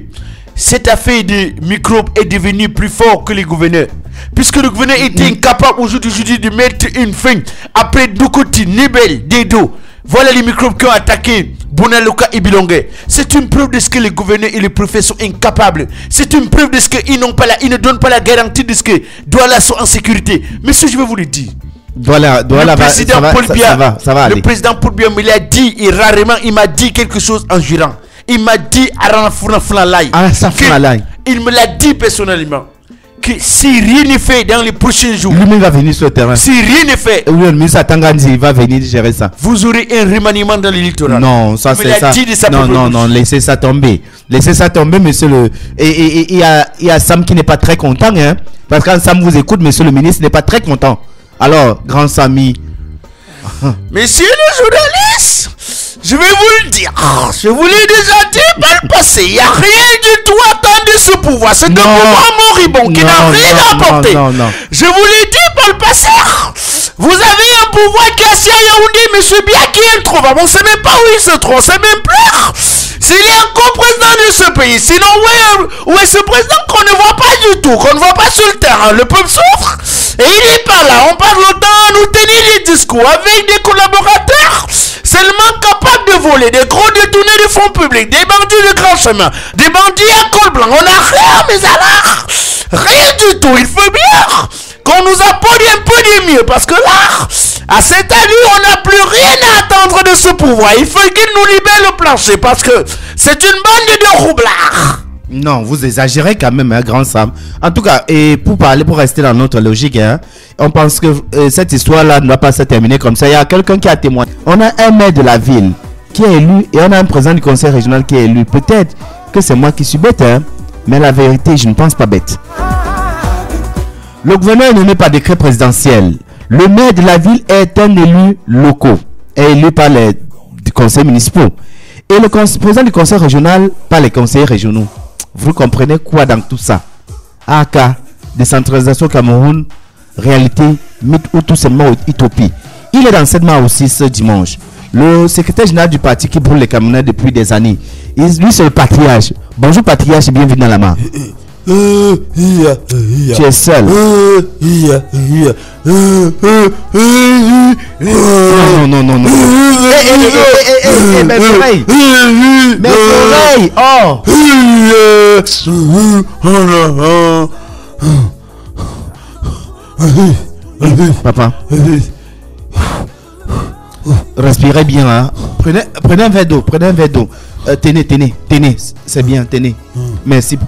[SPEAKER 5] cette affaire de microbes est devenue plus fort que les gouverneurs. Puisque le gouverneur était incapable aujourd'hui de mettre une fin après Dukoti, Nibel, Dedo. Voilà les microbes qui ont attaqué Bonaloka et Bilongue. C'est une preuve de ce que les gouverneurs et les préfets sont incapables. C'est une preuve de ce qu'ils ils ne donnent pas la garantie de ce que Douala sont en sécurité. Monsieur, je vais vous le dire.
[SPEAKER 2] Douala
[SPEAKER 5] Le président Paul Biya,
[SPEAKER 2] ça va aller.
[SPEAKER 5] le président Paul Biya me l'a dit et rarement il m'a dit quelque chose en jurant. Il m'a dit il me l'a dit personnellement que si rien n'est fait dans les prochains jours,
[SPEAKER 2] Lui-même va venir sur le terrain.
[SPEAKER 5] si rien n'est fait,
[SPEAKER 2] Oui, le ministre Tangandi va venir gérer ça.
[SPEAKER 5] vous aurez un remaniement dans le littoral.
[SPEAKER 2] Non, ça
[SPEAKER 5] Il me
[SPEAKER 2] c'est
[SPEAKER 5] l'a
[SPEAKER 2] ça.
[SPEAKER 5] dit de sa
[SPEAKER 2] Non,
[SPEAKER 5] propre
[SPEAKER 2] non,
[SPEAKER 5] bouche.
[SPEAKER 2] non, laissez ça tomber. Laissez ça tomber, monsieur le. Et il y a Sam qui n'est pas très content, hein. Parce que quand Sam vous écoute, monsieur le ministre n'est pas très content. Alors, grand Samy.
[SPEAKER 5] Messieurs les journalistes, je vais vous le dire. Je vous l'ai déjà dit par le passé. Il n'y a rien du tout à attendre de ce pouvoir. C'est un
[SPEAKER 2] Non.
[SPEAKER 5] pouvoir moribond qui n'a
[SPEAKER 2] Non,
[SPEAKER 5] rien à
[SPEAKER 2] non,
[SPEAKER 5] apporter.
[SPEAKER 2] non, non.
[SPEAKER 5] Je vous l'ai dit par le passé. Vous avez un pouvoir qui est assis à Yaoundé, monsieur Biya, qui est introuvable. On ne sait même pas où il se trouve. On ne sait même plus s'il est encore président de ce pays. Sinon, où est ce président qu'on ne voit pas du tout, qu'on ne voit pas sur le terrain? Le peuple souffre. Et il n'est pas là. On parle autant à nous tenir des discours avec des collaborateurs seulement capables de voler, des gros détournés de fonds publics, des bandits de grand chemin, des bandits à col blanc. On n'a rien, mais alors, rien du tout. Il faut bien qu'on nous apporte un peu de mieux, parce que là, à cette allure, on n'a plus rien à attendre de ce pouvoir. Il faut qu'il nous libère le plancher, parce que c'est une bande de roublards.
[SPEAKER 2] Non, vous exagérez quand même, hein, grand Sam. En tout cas, et pour rester dans notre logique, hein, on pense que cette histoire-là ne va pas se terminer comme ça. Il y a quelqu'un qui a témoigné. On a un maire de la ville qui est élu et on a un président du conseil régional qui est élu. Peut-être que c'est moi qui suis bête, hein, mais la vérité, je ne pense pas bête. Le gouverneur est nommé par décret présidentiel. Le maire de la ville est un élu local, est élu par les conseils municipaux. Et le président du conseil régional par les conseillers régionaux. Vous comprenez quoi dans tout ça? AK, décentralisation Cameroun, réalité, mythe ou tout simplement utopie. Il est dans cette main aussi ce dimanche. Le secrétaire général du parti qui brûle les Camerounais depuis des années. Lui, c'est le patriarche. Bonjour patriarche, bienvenue dans la main. Tu es seul. Non. Mes oreilles. Mes oreilles. Oh. Papa. Respirez bien, hein. Prenez un verre d'eau. Tenez. C'est bien, tenez. Merci.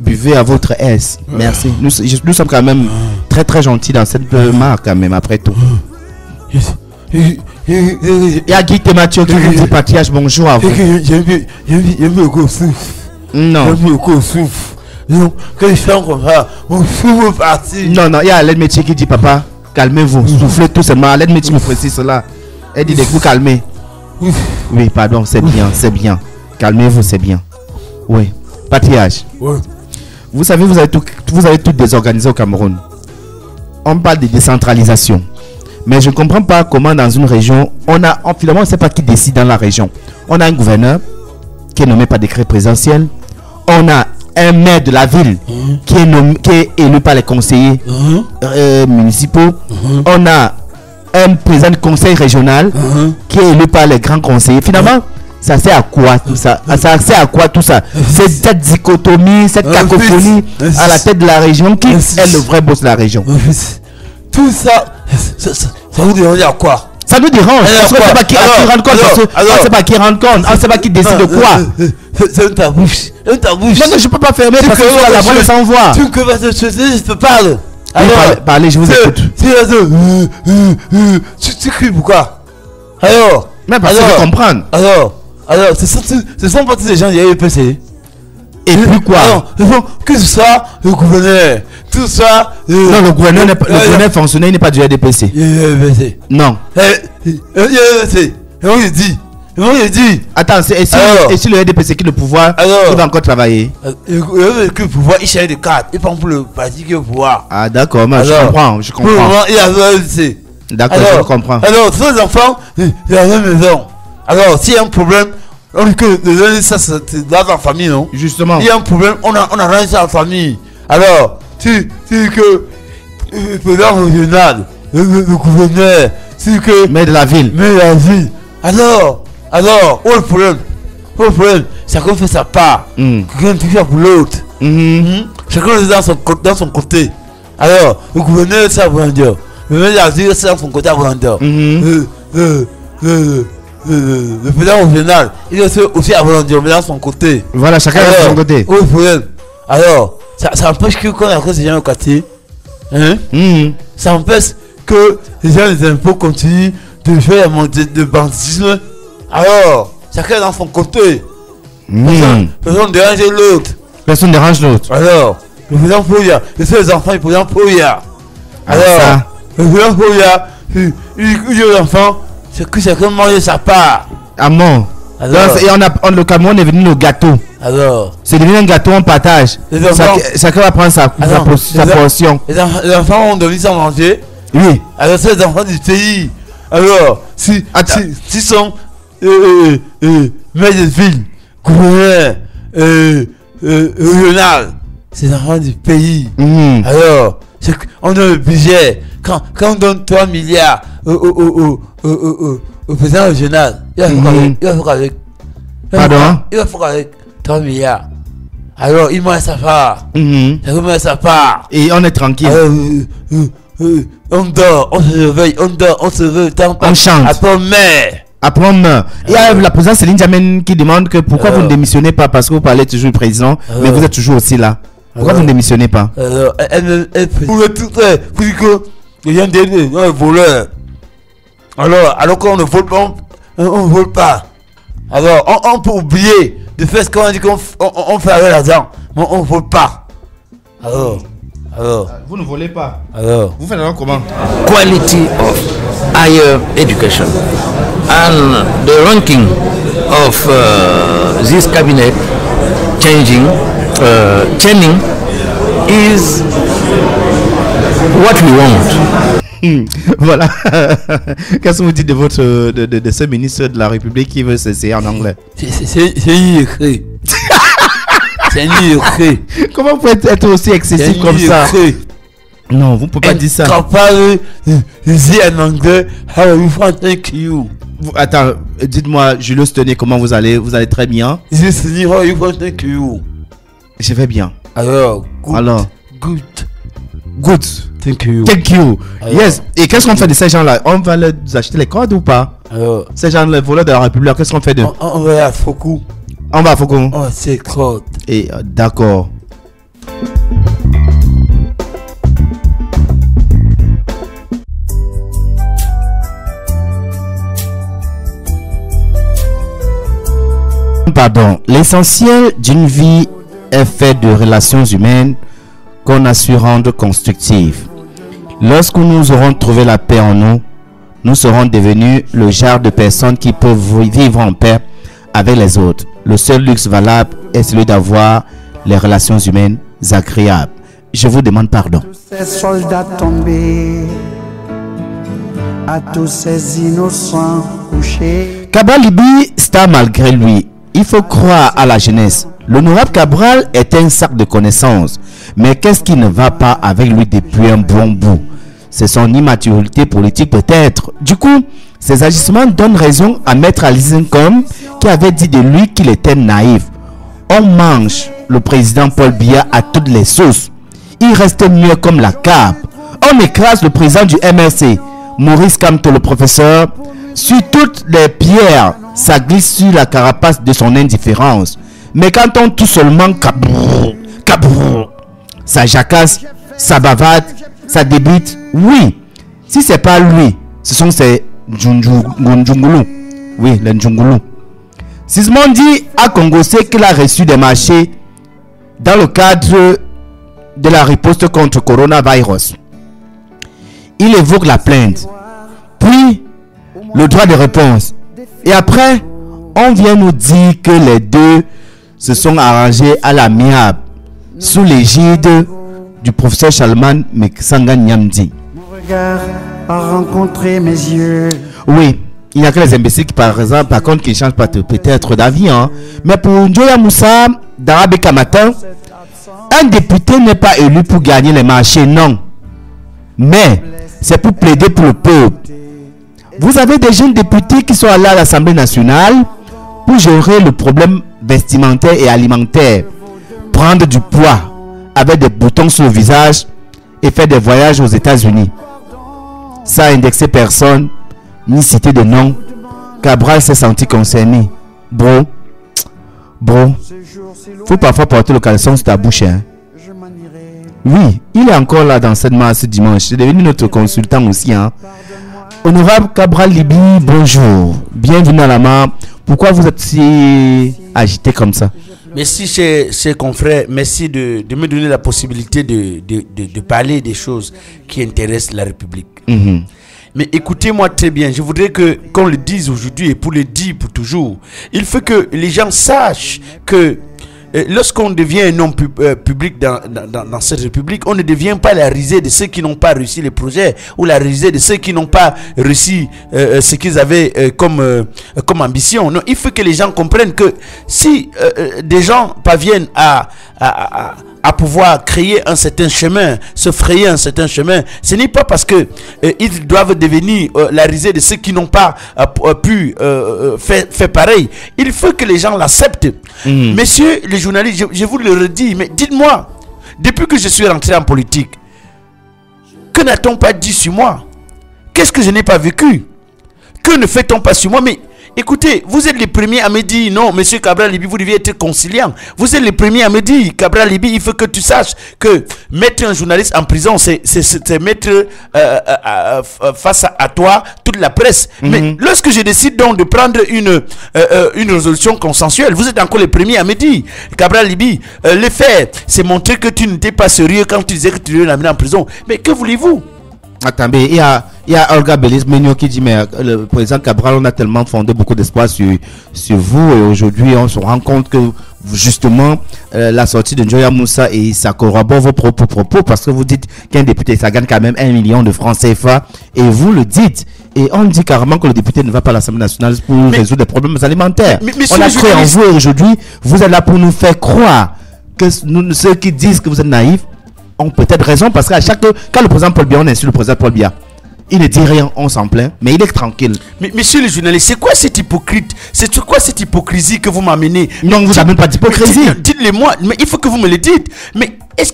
[SPEAKER 2] Buvez à votre aise. Merci. Nous sommes quand même très gentils dans cette marque quand même, après tout. Il y a Guy Mathieu qui vous dit patriarche, bonjour à vous. Non. Non, il y a l'aide métier qui dit papa, calmez-vous, soufflez tout seulement. L'aide métier me précise cela. Elle dit de vous calmer. Oui, pardon, c'est bien. Calmez-vous, c'est bien. Oui. Patriarche.
[SPEAKER 8] Ouais.
[SPEAKER 2] Vous savez, vous avez tout désorganisé au Cameroun. On parle de décentralisation. Mais je ne comprends pas comment dans une région, finalement, on ne sait pas qui décide dans la région. On a un gouverneur qui est nommé par décret présidentiel. On a un maire de la ville qui est élu par les conseillers municipaux. On a un président du conseil régional qui est élu par les grands conseillers. Finalement, ça sert à quoi tout ça? Ça sert à quoi tout ça? C'est cette dichotomie, cette cacophonie à la tête de la région qui est le vrai boss de la région.
[SPEAKER 8] Tout ça, ça vous dérange à quoi?
[SPEAKER 2] Ça nous dérange. On ne sait pas qui rend compte. On ne sait pas qui rend compte. On ne sait pas qui décide de quoi.
[SPEAKER 8] C'est ta bouche. Non,
[SPEAKER 2] je ne peux pas fermer parce que la voix sans voix.
[SPEAKER 8] Tu peux pas je te parle.
[SPEAKER 2] Parlez, je vous écoute.
[SPEAKER 8] Tu cries pourquoi? Alors,
[SPEAKER 2] mais parce que je comprends.
[SPEAKER 8] Alors, ce sont pas tous les gens du EPC.
[SPEAKER 2] Et puis quoi?
[SPEAKER 8] Alors, que ce soit le gouverneur, tout ça.
[SPEAKER 2] Non, le gouverneur fonctionnaire n'est pas du RDPC. Non.
[SPEAKER 8] Il dit.
[SPEAKER 2] Attends, et si le RDPC qui le pouvoir, il va encore travailler.
[SPEAKER 8] Que le pouvoir, il change de carte. Il prend pour le parti qui est au pouvoir.
[SPEAKER 2] Ah, d'accord, je comprends.
[SPEAKER 8] Pour le moment, il y a le RDPC.
[SPEAKER 2] D'accord, je comprends.
[SPEAKER 8] Alors, tous les enfants, il y a la même maison. Alors, s'il y a un problème, on dit que ça c'est dans la famille, non?
[SPEAKER 2] Justement.
[SPEAKER 8] Il y a un problème, on arrange ça en famille. Alors, tu dis que le président régional, le gouverneur, tu que.
[SPEAKER 2] Maire de la ville.
[SPEAKER 8] Alors, où est le problème? Chacun fait sa part. Quelqu'un qui fait pour l'autre. Chacun est dans son côté. Alors, le gouverneur, c'est à Brandeur. Le maire de la ville, c'est dans son côté à Brandeur. Le président régional, il est aussi à Brandeur, mais dans son côté.
[SPEAKER 2] Voilà, chacun est dans son côté.
[SPEAKER 8] Où est le problème? Alors, ça empêche que quand on a ces gens au quartier, ça empêche que les gens des impôts continuent de faire de banditisme. Alors, chacun est dans son côté. Personne ne dérange l'autre.
[SPEAKER 2] Personne ne dérange l'autre.
[SPEAKER 8] Alors, le président Pouya, les enfants du président Pouya. Alors, le président Pouya, il dit aux enfants, c'est que chacun mange sa part.
[SPEAKER 2] Ah bon? Alors, et le Cameroun est venu le gâteau.
[SPEAKER 8] Alors,
[SPEAKER 2] c'est devenu un gâteau, on partage. Chacun va prendre sa portion.
[SPEAKER 8] Les enfants ont donné sans manger.
[SPEAKER 2] Oui.
[SPEAKER 8] Alors, c'est les enfants du pays. Alors, si sont maire de ville, gouverneur, régional, c'est les enfants du pays. Alors, on donne le budget. Quand on donne 3 milliards au président régional, il va faire avec.
[SPEAKER 2] Pardon?
[SPEAKER 8] Il va faire avec 3 milliards. Alors, il mange sa part. Il mange sa part.
[SPEAKER 2] Et on est tranquille.
[SPEAKER 8] On dort, on se réveille, on se réveille,
[SPEAKER 2] on chante.
[SPEAKER 8] Après,
[SPEAKER 2] Après, il y a la présidente Céline Diamène qui demande que pourquoi vous ne démissionnez pas, parce que vous parlez toujours du président, mais vous êtes toujours aussi là. Pourquoi vous ne démissionnez pas?
[SPEAKER 8] Elle pouvait tout faire. Vous dites que il y a un voleur. Alors qu'on ne vole pas, on vole pas. Alors, on peut oublier de faire ce qu'on dit qu'on fait avec l'argent, mais on ne vole pas. Alors.
[SPEAKER 2] Vous ne volez pas.
[SPEAKER 8] Alors.
[SPEAKER 2] Vous faites alors comment?
[SPEAKER 9] Quality of higher education and the ranking of this cabinet changing is what we want.
[SPEAKER 2] Voilà. Qu'est-ce que vous dites de votre de ce ministre de la République qui veut s'essayer en anglais?
[SPEAKER 8] C'est écrit. C'est écrit.
[SPEAKER 2] Comment vous pouvez être aussi excessif comme ça? Non, vous ne pouvez pas dire ça.
[SPEAKER 8] Capable de dire en anglais, how you want thank you.
[SPEAKER 2] Attends, dites-moi, Julius Tony, comment vous allez? Vous allez très bien?
[SPEAKER 8] Je sais how you want thank you.
[SPEAKER 2] Je vais bien.
[SPEAKER 8] Alors, good.
[SPEAKER 2] Alors, good.
[SPEAKER 8] Thank you.
[SPEAKER 2] Thank you.
[SPEAKER 8] Alors,
[SPEAKER 2] yes. Et qu'est-ce qu'on fait de ces gens-là? On va leur acheter les codes ou pas?
[SPEAKER 8] Alors,
[SPEAKER 2] ces gens, les voleurs de la République, qu'est-ce qu'on fait de?
[SPEAKER 8] On va à Foucault.
[SPEAKER 2] On va à Foucault.
[SPEAKER 8] Oh, c'est codes.
[SPEAKER 2] Et d'accord. Pardon. L'essentiel d'une vie est fait de relations humaines qu'on a su rendre constructives. Lorsque nous aurons trouvé la paix en nous, nous serons devenus le genre de personnes qui peuvent vivre en paix avec les autres. Le seul luxe valable est celui d'avoir les relations humaines agréables. Je vous demande pardon.
[SPEAKER 10] Ces soldats tombés, à tous ces innocents couchés.
[SPEAKER 2] Cabral Libi, star malgré lui. Il faut croire à la jeunesse. L'honorable Cabral est un sac de connaissances. Mais qu'est-ce qui ne va pas avec lui depuis un bon bout? C'est son immaturité politique peut-être. Du coup, ses agissements donnent raison à Maître Alizincom qui avait dit de lui qu'il était naïf. On mange le président Paul Biya à toutes les sauces. Il reste mieux comme la cape. On écrase le président du MRC, Maurice Kamto, le professeur. Sur toutes les pierres, ça glisse sur la carapace de son indifférence. Mais quand on tout seulement cabrou, ça jacasse, ça bavade, ça débite. Oui, si c'est pas lui, ce sont ces Njungulu. Oui, les Njungulu. Sismondi a congossé qu'il a reçu des marchés dans le cadre de la riposte contre coronavirus. Il évoque la plainte, puis le droit de réponse. Et après, on vient nous dire que les deux se sont arrangés à l'amiable sous l'égide du professeur Chalman Meksanga Nyamdi.
[SPEAKER 10] Mon regard a rencontré mes yeux.
[SPEAKER 2] Oui, il n'y a que les imbéciles qui, par exemple, par contre, qui ne changent pas peut-être d'avis. Hein. Mais pour Njoya Moussa, d'Arabe Kamatan, un député n'est pas élu pour gagner les marchés, non. Mais c'est pour plaider pour le peuple. Vous avez des jeunes députés qui sont allés à l'Assemblée nationale pour gérer le problème vestimentaire et alimentaire, prendre du poids avec des boutons sur le visage et faire des voyages aux États-Unis. Sans indexer personne, ni citer de nom, Cabral s'est senti concerné. Bro, faut parfois porter le caleçon sur ta bouche. Hein. Oui, il est encore là dans cette masse dimanche. C'est devenu notre consultant aussi. Hein. Honorable Cabral Libi, bonjour. Bienvenue à la main. Pourquoi vous êtes si agité comme ça?
[SPEAKER 5] Merci, chers confrères. Merci de me donner la possibilité de parler des choses qui intéressent la République. Mais écoutez-moi très bien. Je voudrais qu'on le dise aujourd'hui et pour le dire pour toujours. Il faut que les gens sachent que lorsqu'on devient un homme public dans cette République, on ne devient pas la risée de ceux qui n'ont pas réussi les projets ou la risée de ceux qui n'ont pas réussi ce qu'ils avaient comme ambition. Non, il faut que les gens comprennent que si des gens parviennent à pouvoir créer un certain chemin, se frayer un certain chemin, ce n'est pas parce que ils doivent devenir la risée de ceux qui n'ont pas pu faire pareil. Il faut que les gens l'acceptent. Messieurs les journalistes, je vous le redis, mais dites-moi, depuis que je suis rentré en politique, que n'a-t-on pas dit sur moi? Qu'est-ce que je n'ai pas vécu? Que ne fait-on pas sur moi? Mais Écoutez, vous êtes les premiers à me dire non, monsieur Cabral Libi, vous devez être conciliant. Vous êtes les premiers à me dire, Cabral Libi, il faut que tu saches que mettre un journaliste en prison, c'est mettre face à toi toute la presse. Mais lorsque je décide donc de prendre une résolution consensuelle, vous êtes encore les premiers à me dire, Cabral Libi, le fait, c'est montrer que tu n'étais pas sérieux quand tu disais que tu devais l'amener en prison. Mais que voulez-vous?
[SPEAKER 2] Attendez, il y a Olga Bélis-Megno qui dit, mais le président Cabral, on a tellement fondé beaucoup d'espoir sur vous, et aujourd'hui on se rend compte que justement la sortie de Njoya Moussa, et ça corrobore vos propres propos, parce que vous dites qu'un député, ça gagne quand même 1 million de francs CFA, et vous le dites, et on dit carrément que le député ne va pas à l'Assemblée nationale pour résoudre les problèmes alimentaires. Mais on a cru en vous, et aujourd'hui vous êtes là pour nous faire croire que ceux qui disent que vous êtes naïfs ont peut-être raison, parce qu'à quand le président Paul Biya, on insulte le président Paul Biya, il ne dit rien, on s'en plaint, mais il est tranquille. Mais monsieur le journaliste, c'est quoi cette hypocrisie que vous m'amenez? Non, vous n'avez pas d'hypocrisie. Dites-le moi, mais il faut que vous me le dites. Mais est-ce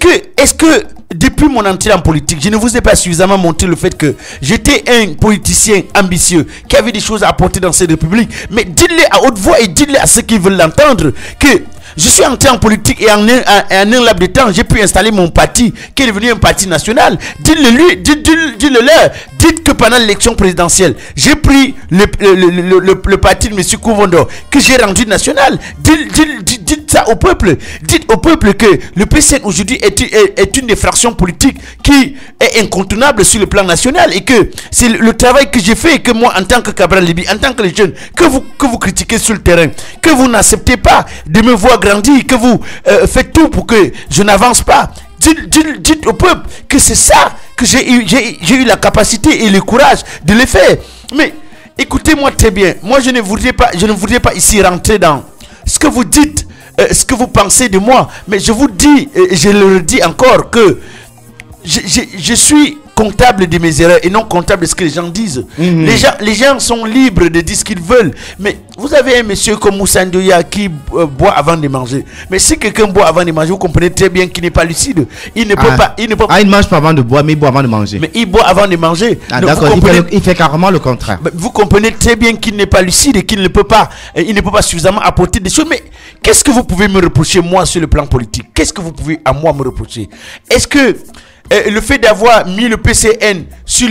[SPEAKER 2] que depuis mon entrée en politique, je ne vous ai pas suffisamment montré le fait que j'étais un politicien ambitieux qui avait des choses à apporter dans cette république? Mais dites-le à haute voix et dites-le à ceux qui veulent l'entendre que je suis entré en politique, et en un laps de temps, j'ai pu installer mon parti, qui est devenu un parti national. Dites-le leur. Dites que pendant l'élection présidentielle, j'ai pris le parti de M. Kouvondo, que j'ai rendu national. Dites ça au peuple. Dites au peuple que le PCN aujourd'hui est une des fractions politiques qui est incontournable sur le plan national, et que c'est le travail que j'ai fait, et que moi, en tant que Cabral Libi, en tant que les jeunes, que vous critiquez sur le terrain, que vous n'acceptez pas de me voir grandir, que vous faites tout pour que je n'avance pas. Dites au peuple que c'est ça que j'ai eu la capacité et le courage de le faire. Mais écoutez-moi très bien. Moi, je ne voudrais pas ici rentrer dans ce que vous dites, ce que vous pensez de moi. Mais je vous dis, et je le redis encore, que je suis comptable de mes erreurs et non comptable de ce que les gens disent. Les gens sont libres de dire ce qu'ils veulent. Mais vous avez un monsieur comme Moussa Ndoya qui boit avant de manger. Mais si quelqu'un boit avant de manger, vous comprenez très bien qu'il n'est pas lucide. Il ne peut pas. Il ne mange pas avant de boire, mais il boit avant de manger. Mais il boit avant de manger. D'accord, il fait carrément le contraire. Vous comprenez très bien qu'il n'est pas lucide et qu'il ne peut pas. Il ne peut pas suffisamment apporter des choses. Mais qu'est-ce que vous pouvez me reprocher, moi, sur le plan politique? Qu'est-ce que vous pouvez à moi me reprocher? Est-ce que le fait d'avoir mis le PCN sur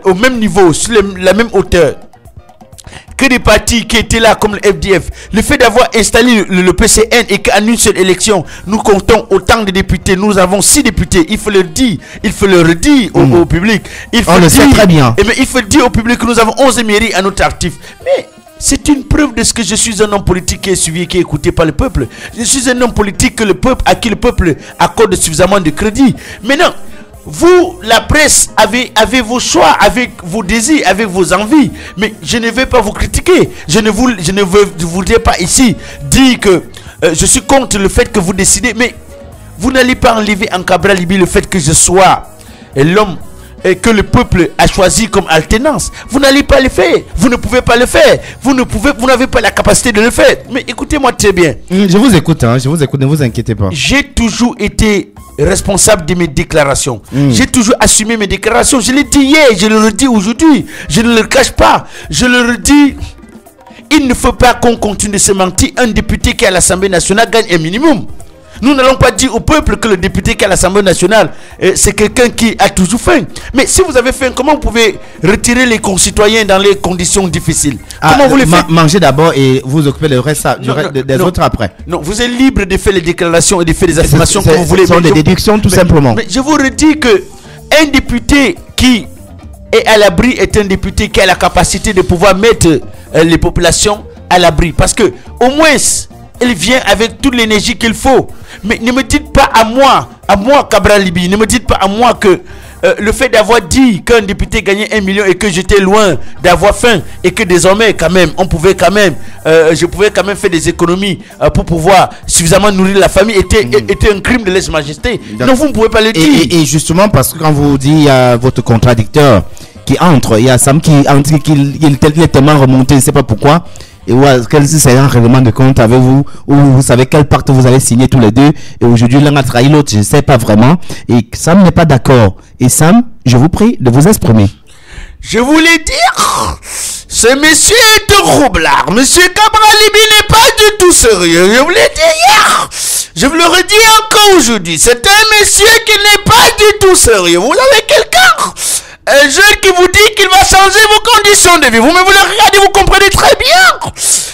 [SPEAKER 2] au même niveau, sur la même hauteur que des partis qui étaient là comme le FDF, le fait d'avoir installé le PCN et qu'en une seule élection, nous comptons autant de députés, nous avons 6 députés, il faut le dire, il faut le redire au public. On le sait très bien. Mais il faut dire au public que nous avons 11 mairies à notre actif. Mais c'est une preuve de ce que je suis un homme politique qui est suivi et qui est écouté par le peuple. Je suis un homme politique à qui le peuple accorde suffisamment de crédit. Maintenant, vous, la presse, avez vos choix, avec vos désirs, avec vos envies. Mais je ne vais pas vous critiquer. Je ne voudrais pas ici dire que je suis contre le fait que vous décidez. Mais vous n'allez pas enlever en Cabral Libi le fait que je sois l'homme que le peuple a choisi comme alternance. Vous n'allez pas le faire. Vous ne pouvez pas le faire. Vous n'avez pas la capacité de le faire. Mais écoutez-moi très bien. Je vous écoute, ne vous inquiétez pas. J'ai toujours été responsable de mes déclarations. J'ai toujours assumé mes déclarations. Je l'ai dit hier, je le redis aujourd'hui. Je ne le cache pas. Je le redis. Il ne faut pas qu'on continue de se mentir. Un député qui est à l'Assemblée nationale gagne un minimum. Nous n'allons pas dire au peuple que le député qui est à l'Assemblée nationale, c'est quelqu'un qui a toujours faim. Mais si vous avez faim, comment vous pouvez retirer les concitoyens dans les conditions difficiles? Comment vous les faites? Mangez d'abord et vous occupez le reste des autres après. Non, vous êtes libre de faire les déclarations et de faire les affirmations que vous voulez. Ce sont des déductions tout simplement. Mais je vous redis que un député qui est à l'abri est un député qui a la capacité de pouvoir mettre les populations à l'abri. Parce que au moins, il vient avec toute l'énergie qu'il faut. Mais ne me dites pas à moi Cabral Libi, ne me dites pas à moi que le fait d'avoir dit qu'un député gagnait 1 million et que j'étais loin d'avoir faim et que désormais quand même je pouvais quand même faire des économies pour pouvoir suffisamment nourrir la famille était un crime de lèse-majesté. Non, vous ne pouvez pas le dire. Et justement, parce que quand vous dites il y a votre contradicteur qui entre, il y a Sam qui entre, il est tellement remonté, je ne sais pas pourquoi. Et c'est un règlement de compte avec vous, où vous savez quel pacte vous allez signer tous les deux, et aujourd'hui l'un a trahi l'autre, je ne sais pas vraiment, et Sam n'est pas d'accord. Et Sam, je vous prie de vous exprimer. Je voulais dire
[SPEAKER 5] Ce monsieur est un roublard. Monsieur Cabral Libi n'est pas du tout sérieux. Je vous l'ai dit hier. Je vous le redis encore aujourd'hui. C'est un monsieur qui n'est pas du tout sérieux. Vous avez quelqu'un, un jeune qui vous dit qu'il va changer vos conditions de vie. Vous me voulez regarder, vous comprenez très bien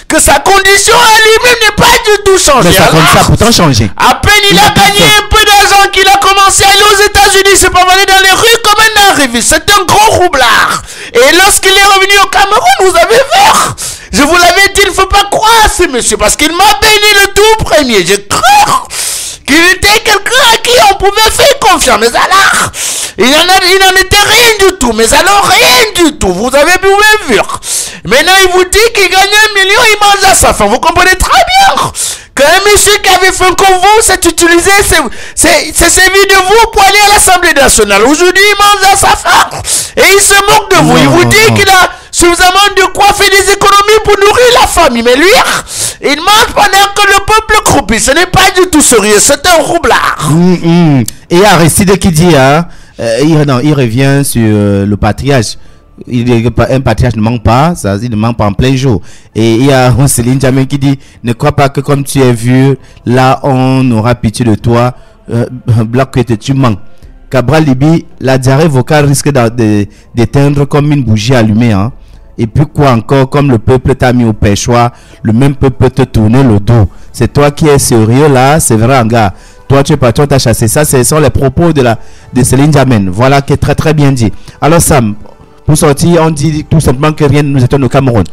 [SPEAKER 5] que sa condition à lui-même n'est pas du tout changée.
[SPEAKER 2] Mais ça compte ça pourtant changer.
[SPEAKER 5] À peine il a gagné un peu d'argent qu'il a commencé à aller aux États-Unis, c'est pas aller dans les rues comme un arriviste. C'est un gros roublard. Et lorsqu'il est revenu au Cameroun, vous avez vu. Je vous l'avais dit, il ne faut pas croire ce monsieur parce qu'il m'a béni le tout premier. J'ai cru qu'il était quelqu'un à qui on pouvait faire confiance. Mais alors, il n'en était rien du tout. Mais alors, rien du tout. Vous avez vu. Maintenant, il vous dit qu'il gagne 1 million, il mange à sa faim. Vous comprenez très bien qu'un monsieur qui avait faim comme vous s'est utilisé, c'est servi de vous pour aller à l'Assemblée nationale. Aujourd'hui, il mange à sa faim. Et il se moque de vous. Il vous dit qu'il a suffisamment de quoi faire des économies pour nourrir la famille. Mais lui, il mange pendant que le peuple croupit. Ce n'est pas du tout sérieux. C'est un roublard.
[SPEAKER 2] Et il y a Aristide qui dit, il revient sur le patriarche. Un patriarche ne ment pas, ça il ne ment pas en plein jour. Et il y a Céline Jamin qui dit, ne crois pas que comme tu es vieux, là on aura pitié de toi, Black que tu mens. Cabral Libi, la diarrhée vocale risque d'éteindre comme une bougie allumée. Hein. Et puis quoi encore, comme le peuple t'a mis au péchoir, le même peuple peut te tourner le dos. C'est toi qui es sérieux là, c'est vrai en gars. Toi tu es parti, on t'a chassé. Ça, ce sont les propos de Céline Jamin. Voilà qui est très très bien dit. Alors Sam, pour sortir, on dit tout simplement que rien ne nous étonne au Cameroun.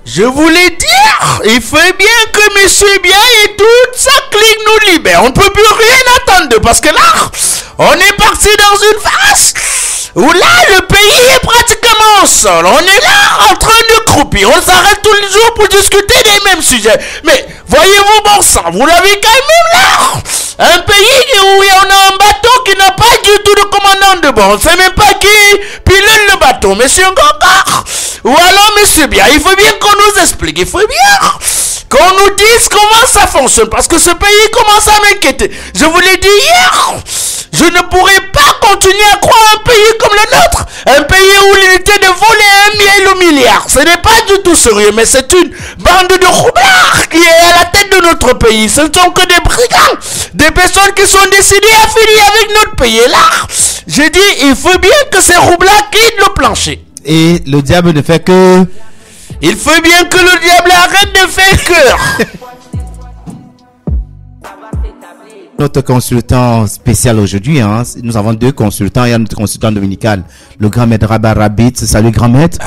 [SPEAKER 5] Je voulais dire, il faut bien que monsieur bien et toute sa clique nous libère. On ne peut plus rien attendre parce que là, on est parti dans une phase où là, le pays est pratiquement au sol. On est là en train de croupir. On s'arrête tous les jours pour discuter des mêmes sujets. Mais voyez-vous, bon sang, vous l'avez quand même là. Un pays où on a un bateau qui n'a pas du tout de commandant de bord. On ne sait même pas qui pilote le bateau, monsieur Ngokar. Ou alors, monsieur bien, il faut bien qu'on nous explique. Il faut bien qu'on nous dise comment ça fonctionne. Parce que ce pays commence à m'inquiéter. Je vous l'ai dit hier. Je ne pourrais pas continuer à croire un pays comme le nôtre. Un pays où l'unité de voler 1 milliard. Ce n'est pas du tout sérieux, mais c'est une bande de roublards qui est à la tête de notre pays. Ce ne sont que des brigands. Des personnes qui sont décidées à finir avec notre pays. Et là, j'ai dit, il faut bien que ces roublards quittent le plancher.
[SPEAKER 2] Et le diable ne fait que...
[SPEAKER 5] Il faut bien que le diable arrête de faire cœur.
[SPEAKER 2] Notre consultant spécial aujourd'hui, hein, nous avons 2 consultants. Il y a notre consultant dominical, le grand maître Rabat Rabit. Salut grand maître.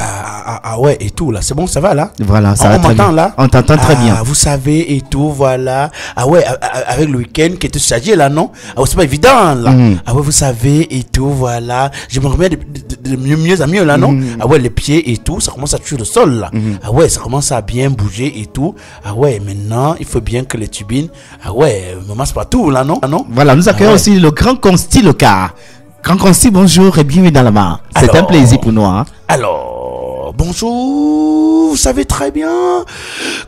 [SPEAKER 5] Ah ouais, et tout là, c'est bon, ça va là?
[SPEAKER 2] Voilà, ça va très bien.
[SPEAKER 5] Là?
[SPEAKER 2] On t'entend très bien.
[SPEAKER 5] Vous savez, et tout, voilà. Ah ouais, avec le week-end qui était chargé là, non? Ah ouais, c'est pas évident là. Ah ouais, vous savez, et tout, voilà. Je me remets de mieux en mieux là, non? Ah ouais, les pieds et tout, ça commence à toucher le sol là. Ah ouais, ça commence à bien bouger et tout. Ah ouais, maintenant, il faut bien que les tubines, ah ouais, me masse pas tout là, non? Ah non?
[SPEAKER 2] Voilà, nous accueillons aussi le grand Consti Loca. Grand Consti, bonjour et bienvenue dans la main. C'est un plaisir pour nous. Hein.
[SPEAKER 5] Alors, bonjour. Vous savez très bien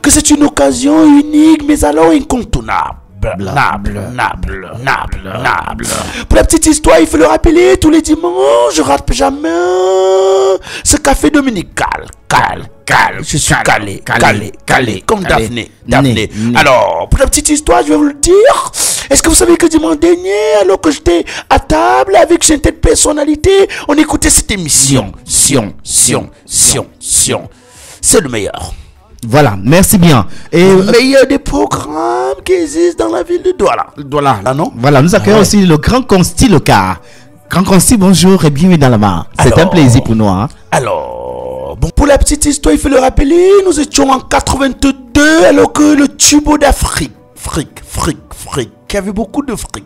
[SPEAKER 5] que c'est une occasion unique, mais alors incontournable. Pour la petite histoire, il faut le rappeler, tous les dimanches, je rate jamais ce café dominical. Je suis calé, comme Daphné. Alors, pour la petite histoire, je vais vous le dire. Est-ce que vous savez que dimanche dernier, alors que j'étais à table avec une telle personnalité, on écoutait cette émission. C'est le meilleur.
[SPEAKER 2] Voilà, merci bien.
[SPEAKER 5] Et le meilleur des programmes qui existent dans la ville de Douala.
[SPEAKER 2] Ah non? Voilà, nous accueillons aussi le grand Consti Loca. Grand Consti, bonjour et bienvenue dans la main. C'est un plaisir pour nous. Hein.
[SPEAKER 5] Alors, bon, pour la petite histoire, il faut le rappeler, nous étions en 82 alors que le tubo d'Afrique, qui avait beaucoup de fric.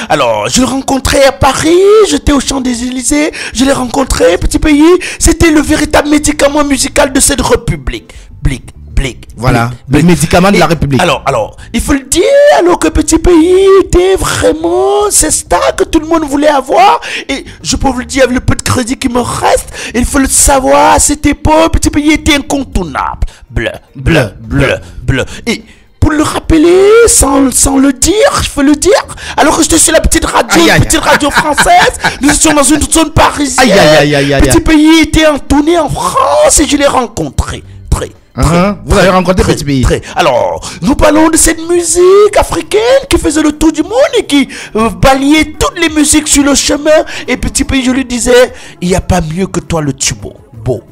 [SPEAKER 5] Alors, je l'ai rencontré à Paris, j'étais au Champs-Élysées, je l'ai rencontré, petit pays, c'était le véritable médicament musical de cette république.
[SPEAKER 2] Voilà, le médicament de la République.
[SPEAKER 5] Alors, il faut le dire, alors que petit pays était vraiment, c'est ça que tout le monde voulait avoir. Et je peux vous le dire, avec le peu de crédit qui me reste, il faut le savoir, à cette époque, petit pays était incontournable. Bleu. Et pour le rappeler sans le dire, je veux le dire. Alors que j'étais sur la petite radio française, nous étions dans une zone parisienne. Petit pays était entonné en France et je l'ai rencontré.
[SPEAKER 2] Vous avez rencontré Petit Pays.
[SPEAKER 5] Alors, nous parlons de cette musique africaine qui faisait le tour du monde et qui balayait toutes les musiques sur le chemin. Et Petit Pays, je lui disais, il n'y a pas mieux que toi le tubo. Beau.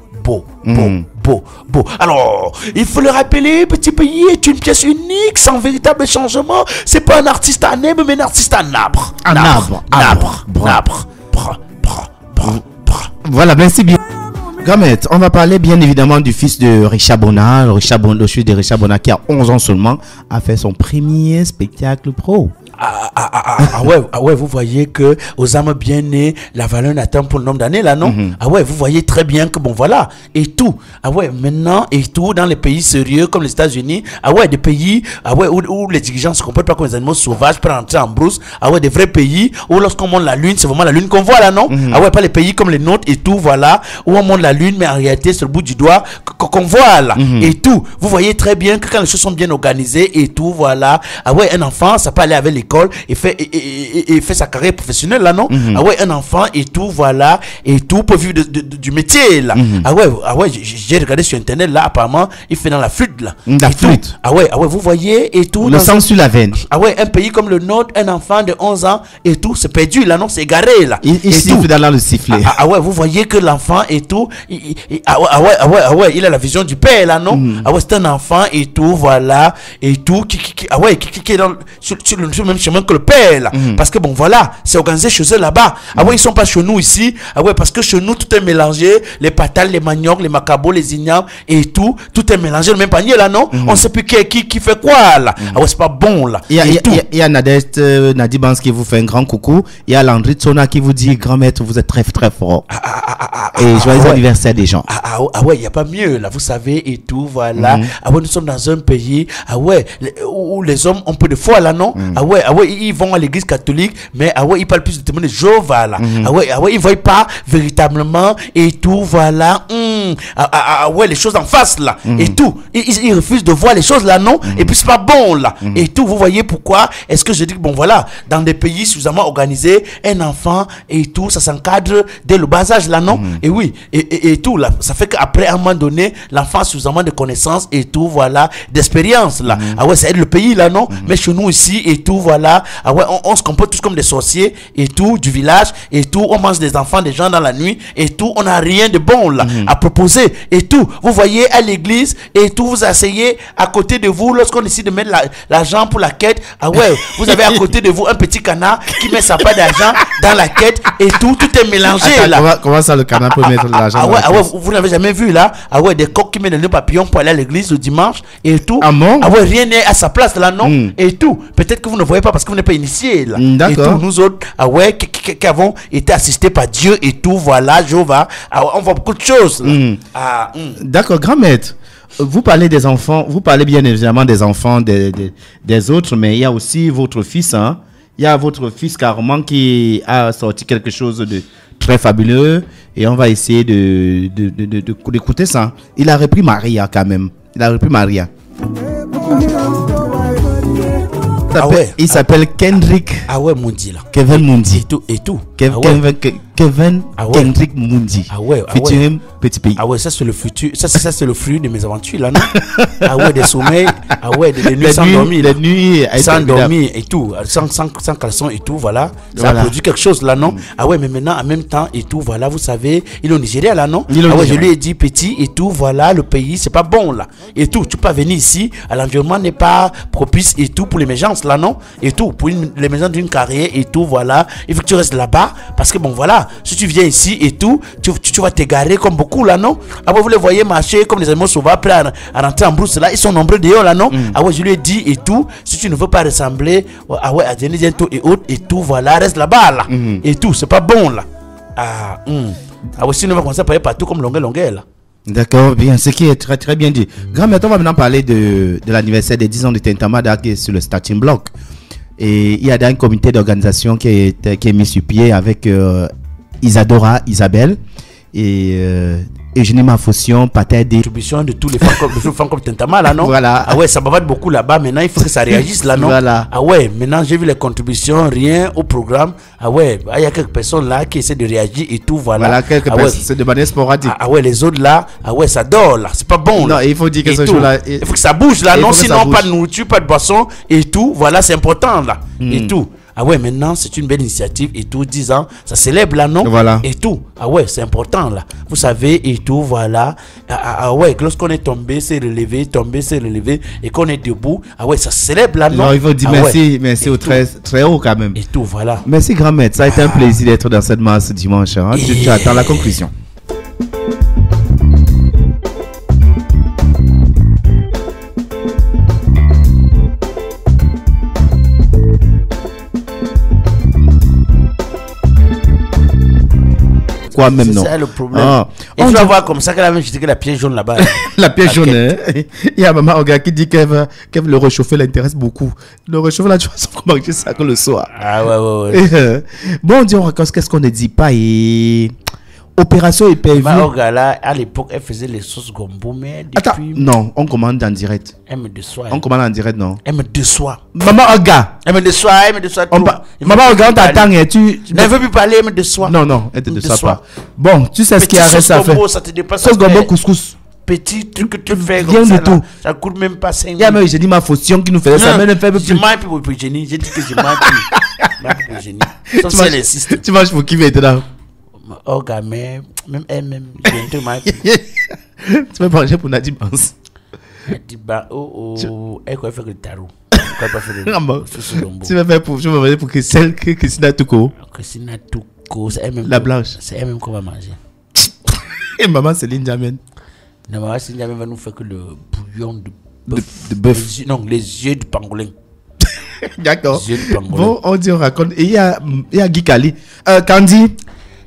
[SPEAKER 5] Alors, il faut le rappeler, Petit Pays est une pièce unique, sans véritable changement. C'est pas un artiste à nèbre, mais un artiste à nabre.
[SPEAKER 2] Voilà, merci bien. Gamet, on va parler bien évidemment du fils de Richard Bona. Le fils de Richard Bona qui a 11 ans seulement a fait son premier spectacle pro.
[SPEAKER 5] Ouais, vous voyez que aux âmes bien nées, la valeur n'atteint pour le nombre d'années là, non? Ah ouais, vous voyez très bien que bon voilà, et tout. Ah ouais, maintenant, et tout, dans les pays sérieux comme les États-Unis, ah ouais, des pays, ah ouais, où les dirigeants se comportent pas comme des animaux sauvages, pour rentrer en brousse, ah ouais, des vrais pays où lorsqu'on monte la lune, c'est vraiment la lune qu'on voit là, non? Ah ouais, pas les pays comme les nôtres et tout, voilà, où on monte la lune, mais en réalité, c'est le bout du doigt qu'on voit là, et tout. Vous voyez très bien que quand les choses sont bien organisées et tout, voilà, ah ouais, un enfant, ça peut aller avec l'école et fait sa carrière professionnelle là, non? Ah ouais, un enfant et tout, voilà, et tout peut vivre du métier là. Ah ouais, j'ai regardé sur internet là, apparemment il fait dans la flûte là.
[SPEAKER 2] La flûte.
[SPEAKER 5] Ah ouais, vous voyez et tout.
[SPEAKER 2] Le sang sur la veine.
[SPEAKER 5] Ah ouais, un pays comme le nôtre, un enfant de 11 ans et tout, c'est perdu là, non? C'est égaré là.
[SPEAKER 2] Il siffle dans le sifflet.
[SPEAKER 5] Ah ouais, vous voyez que l'enfant et tout, ah ouais, il a la vision du père là, non? Ah ouais, c'est un enfant et tout, voilà, et tout, qui est dans sur le même chemin que le père là. Parce que bon voilà, c'est organisé chez eux là-bas. Ah ouais, ils sont pas chez nous ici. Ah ouais, parce que chez nous tout est mélangé, les patates, les maniocs, les macabos, les ignames et tout est mélangé dans le même panier là, non? On sait plus qui fait quoi là. Ah ouais, c'est pas bon là.
[SPEAKER 2] Il y a Nadeste Nadibans qui vous fait un grand coucou. Il y a Landry Tsona qui vous dit grand maître, vous êtes très très fort. Et joyeux anniversaire des gens.
[SPEAKER 5] Ah ouais, il y a pas mieux là, vous savez et tout, voilà. Ah ouais, nous sommes dans un pays, ah ouais, où les hommes ont peu de foi là, non? Ah ouais, ils vont à l'église catholique, mais ah ouais, ils parlent plus de témoins de Jéhovah là. Ah ouais, ils voient pas véritablement et tout, voilà. Ah ouais, les choses en face là et tout. Ils refusent de voir les choses là, non? Et puis c'est pas bon là et tout. Vous voyez pourquoi est-ce que je dis que bon voilà, dans des pays suffisamment organisés, un enfant et tout, ça s'encadre dès le bas âge là, non? Et oui, et tout là, ça fait qu'après à un moment donné, l'enfant a suffisamment de connaissances et tout, voilà, d'expérience là. Ah ouais, ça aide le pays là, non? Mais chez nous ici et tout, voilà, ah ouais, on se comporte tous comme des sorciers et tout, du village et tout, on mange des enfants, des gens dans la nuit et tout, on n'a rien de bon là à proposer et tout. Vous voyez à l'église et tout, vous asseyez à côté de vous lorsqu'on décide de mettre l'argent pour la quête. Ah ouais, vous avez à côté de vous un petit canard qui met sa part d'argent dans la quête et tout est mélangé.
[SPEAKER 2] Attends, là. Comment ça le canard peut mettre l'argent
[SPEAKER 5] dans la quête? Vous n'avez jamais vu là? Ah ouais, des coqs qui mettent le papillon pour aller à l'église le dimanche et tout.
[SPEAKER 2] Ah bon?
[SPEAKER 5] Ah ouais, rien n'est à sa place là, non? Et tout. Peut-être que vous ne voyez pas parce que vous n'êtes pas initié là. Et tout, nous autres, ah ouais, qui avons été assistés par Dieu et tout, voilà, Jéhovah, on voit beaucoup de choses là.
[SPEAKER 2] D'accord, grand maître. Vous parlez des enfants, vous parlez bien évidemment des enfants des autres, mais il y a aussi votre fils, hein. Il y a votre fils Carman qui a sorti quelque chose de très fabuleux et on va essayer d'écouter ça. Il a repris Maria quand même. Il s'appelle Kendrick.
[SPEAKER 5] Ah ouais, Mundi là.
[SPEAKER 2] Kevin Mundi.
[SPEAKER 5] Et tout.
[SPEAKER 2] Kevin Kendrick Mundi.
[SPEAKER 5] Ah ouais.
[SPEAKER 2] Featuring Petit Pays.
[SPEAKER 5] Ah ouais, ça c'est le futur. Ça c'est le fruit de mes aventures là, non? Ah ouais, des sommeils. Ah ouais, des nuits sans dormir.
[SPEAKER 2] Les nuits
[SPEAKER 5] sans dormir et tout. Sans caleçon et tout, voilà. Ça a produit quelque chose là, non? Ah ouais, mais maintenant en même temps et tout, voilà, vous savez, il est au Nigeria là, non? Ah ouais, je lui ai dit petit et tout, voilà, le pays, c'est pas bon là. Et tout, tu peux pas venir ici, l'environnement n'est pas propice et tout pour l'émergence là, non? Et tout, pour l'émergence d'une carrière et tout, voilà. Il faut que tu restes là-bas parce que bon, voilà, si tu viens ici et tout, tu vas t'égarer comme beaucoup là, non? Ah ouais, vous les voyez marcher comme des animaux sauvages prêts à rentrer en brousse là, ils sont nombreux dehors là, non? Ah ouais, je lui ai dit et tout, si tu ne veux pas ressembler ah ouais, à Denis Gento et autres et tout, voilà, reste là-bas là. Et tout, c'est pas bon là. Ah ouais, sinon on va commencer à parler partout comme longueur là.
[SPEAKER 2] D'accord, bien, ce qui est très très bien dit. Grand maître, on va maintenant parler de l'anniversaire des 10 ans de Tintamada qui est sur le starting block. Et il y a un comité d'organisation qui est mis sur pied avec Isadora Isabelle et Eugénie Mafossion, Patedi.
[SPEAKER 5] Contribution de tous les fans comme Tentama là, non?
[SPEAKER 2] Voilà.
[SPEAKER 5] Ah ouais, ça bavade beaucoup là-bas. Maintenant, il faut que ça réagisse là, non?
[SPEAKER 2] Voilà.
[SPEAKER 5] Ah ouais, maintenant j'ai vu les contributions, rien au programme. Ah ouais, il y a quelques personnes là qui essaient de réagir et tout, voilà.
[SPEAKER 2] Voilà, quelques
[SPEAKER 5] ah
[SPEAKER 2] personnes, c'est de manière sporadique.
[SPEAKER 5] Ah ouais, les autres là, ah ouais, ça dort là, c'est pas bon.
[SPEAKER 2] Non,
[SPEAKER 5] là.
[SPEAKER 2] il faut dire que
[SPEAKER 5] Et
[SPEAKER 2] ce
[SPEAKER 5] tout.
[SPEAKER 2] jour-là.
[SPEAKER 5] Il faut que ça bouge là, non? Sinon, pas de nourriture, pas de boisson et tout. Voilà, c'est important là. Et tout. Ah ouais, maintenant c'est une belle initiative et tout, 10 ans, ça célèbre là, non?
[SPEAKER 2] Voilà.
[SPEAKER 5] Et tout. Ah ouais, c'est important là. Vous savez, et tout, voilà. Ah ouais, lorsqu'on est tombé, c'est relevé, et qu'on est debout, ah ouais, ça célèbre là, non?
[SPEAKER 2] Non, il faut dire merci, merci au très haut quand même.
[SPEAKER 5] Et tout, voilà.
[SPEAKER 2] Merci grand maître, ça a été un plaisir d'être dans cette masse dimanche. Hein. Tu attends la conclusion. Quoi même non.
[SPEAKER 5] C'est ça le problème. Et tu vas voir comme ça qu'elle a même jeté la pièce jaune là-bas.
[SPEAKER 2] La pièce jaune, hein. Il y a maman Oga qui dit qu'elle veut le réchauffer l'intéresse beaucoup. Le réchauffer là, tu vas savoir manger ça que le soir.
[SPEAKER 5] Ah ouais.
[SPEAKER 2] Bon, on dit on raconte qu'est-ce qu'on ne dit pas et opération hypervue.
[SPEAKER 5] Maman Oga là, à l'époque, elle faisait les sauces gombo, mais depuis...
[SPEAKER 2] Attends, non, on commande en direct.
[SPEAKER 5] Elle me déçoit.
[SPEAKER 2] On commande en direct, non?
[SPEAKER 5] Elle me déçoit.
[SPEAKER 2] Maman Oga.
[SPEAKER 5] Elle me déçoit tout.
[SPEAKER 2] Maman Oga, on t'attend et tu...
[SPEAKER 5] Ne veux plus parler, elle me déçoit.
[SPEAKER 2] Non, elle te déçoit pas. Bon, tu sais ce qu'il y a reste à faire.
[SPEAKER 5] Ça te dépasse.
[SPEAKER 2] Sauce gombo couscous.
[SPEAKER 5] Petit truc que tu fais
[SPEAKER 2] Rien
[SPEAKER 5] comme ça,
[SPEAKER 2] du tout.
[SPEAKER 5] Ça coûte même pas 5 000.
[SPEAKER 2] Il y a même Eugénie Mafossion qui nous faisait ça, mais ne fait plus.
[SPEAKER 5] Je mange plus pour Eugénie. J'ai dit que je mange plus. Eugénie. Sauf si elle insiste.
[SPEAKER 2] Tu manges pour qui maintenant?
[SPEAKER 5] Oh, gamin, même elle-même, je ne mange plus.
[SPEAKER 2] Tu vas manger pour Nadim Hans.
[SPEAKER 5] Nadiba, elle croit faire le tarot.
[SPEAKER 2] Tu vas faire pour Christina Touko.
[SPEAKER 5] Christina Touko, c'est elle-même.
[SPEAKER 2] La blanche.
[SPEAKER 5] C'est elle-même qu'on va manger.
[SPEAKER 2] Et maman Céline Jamen.
[SPEAKER 5] Non, maman Céline Jamen va nous faire que le bouillon de
[SPEAKER 2] bœuf.
[SPEAKER 5] Non, les yeux du pangolin.
[SPEAKER 2] D'accord. Bon, on dit, on raconte. Et il y a Guy Kali. Candy.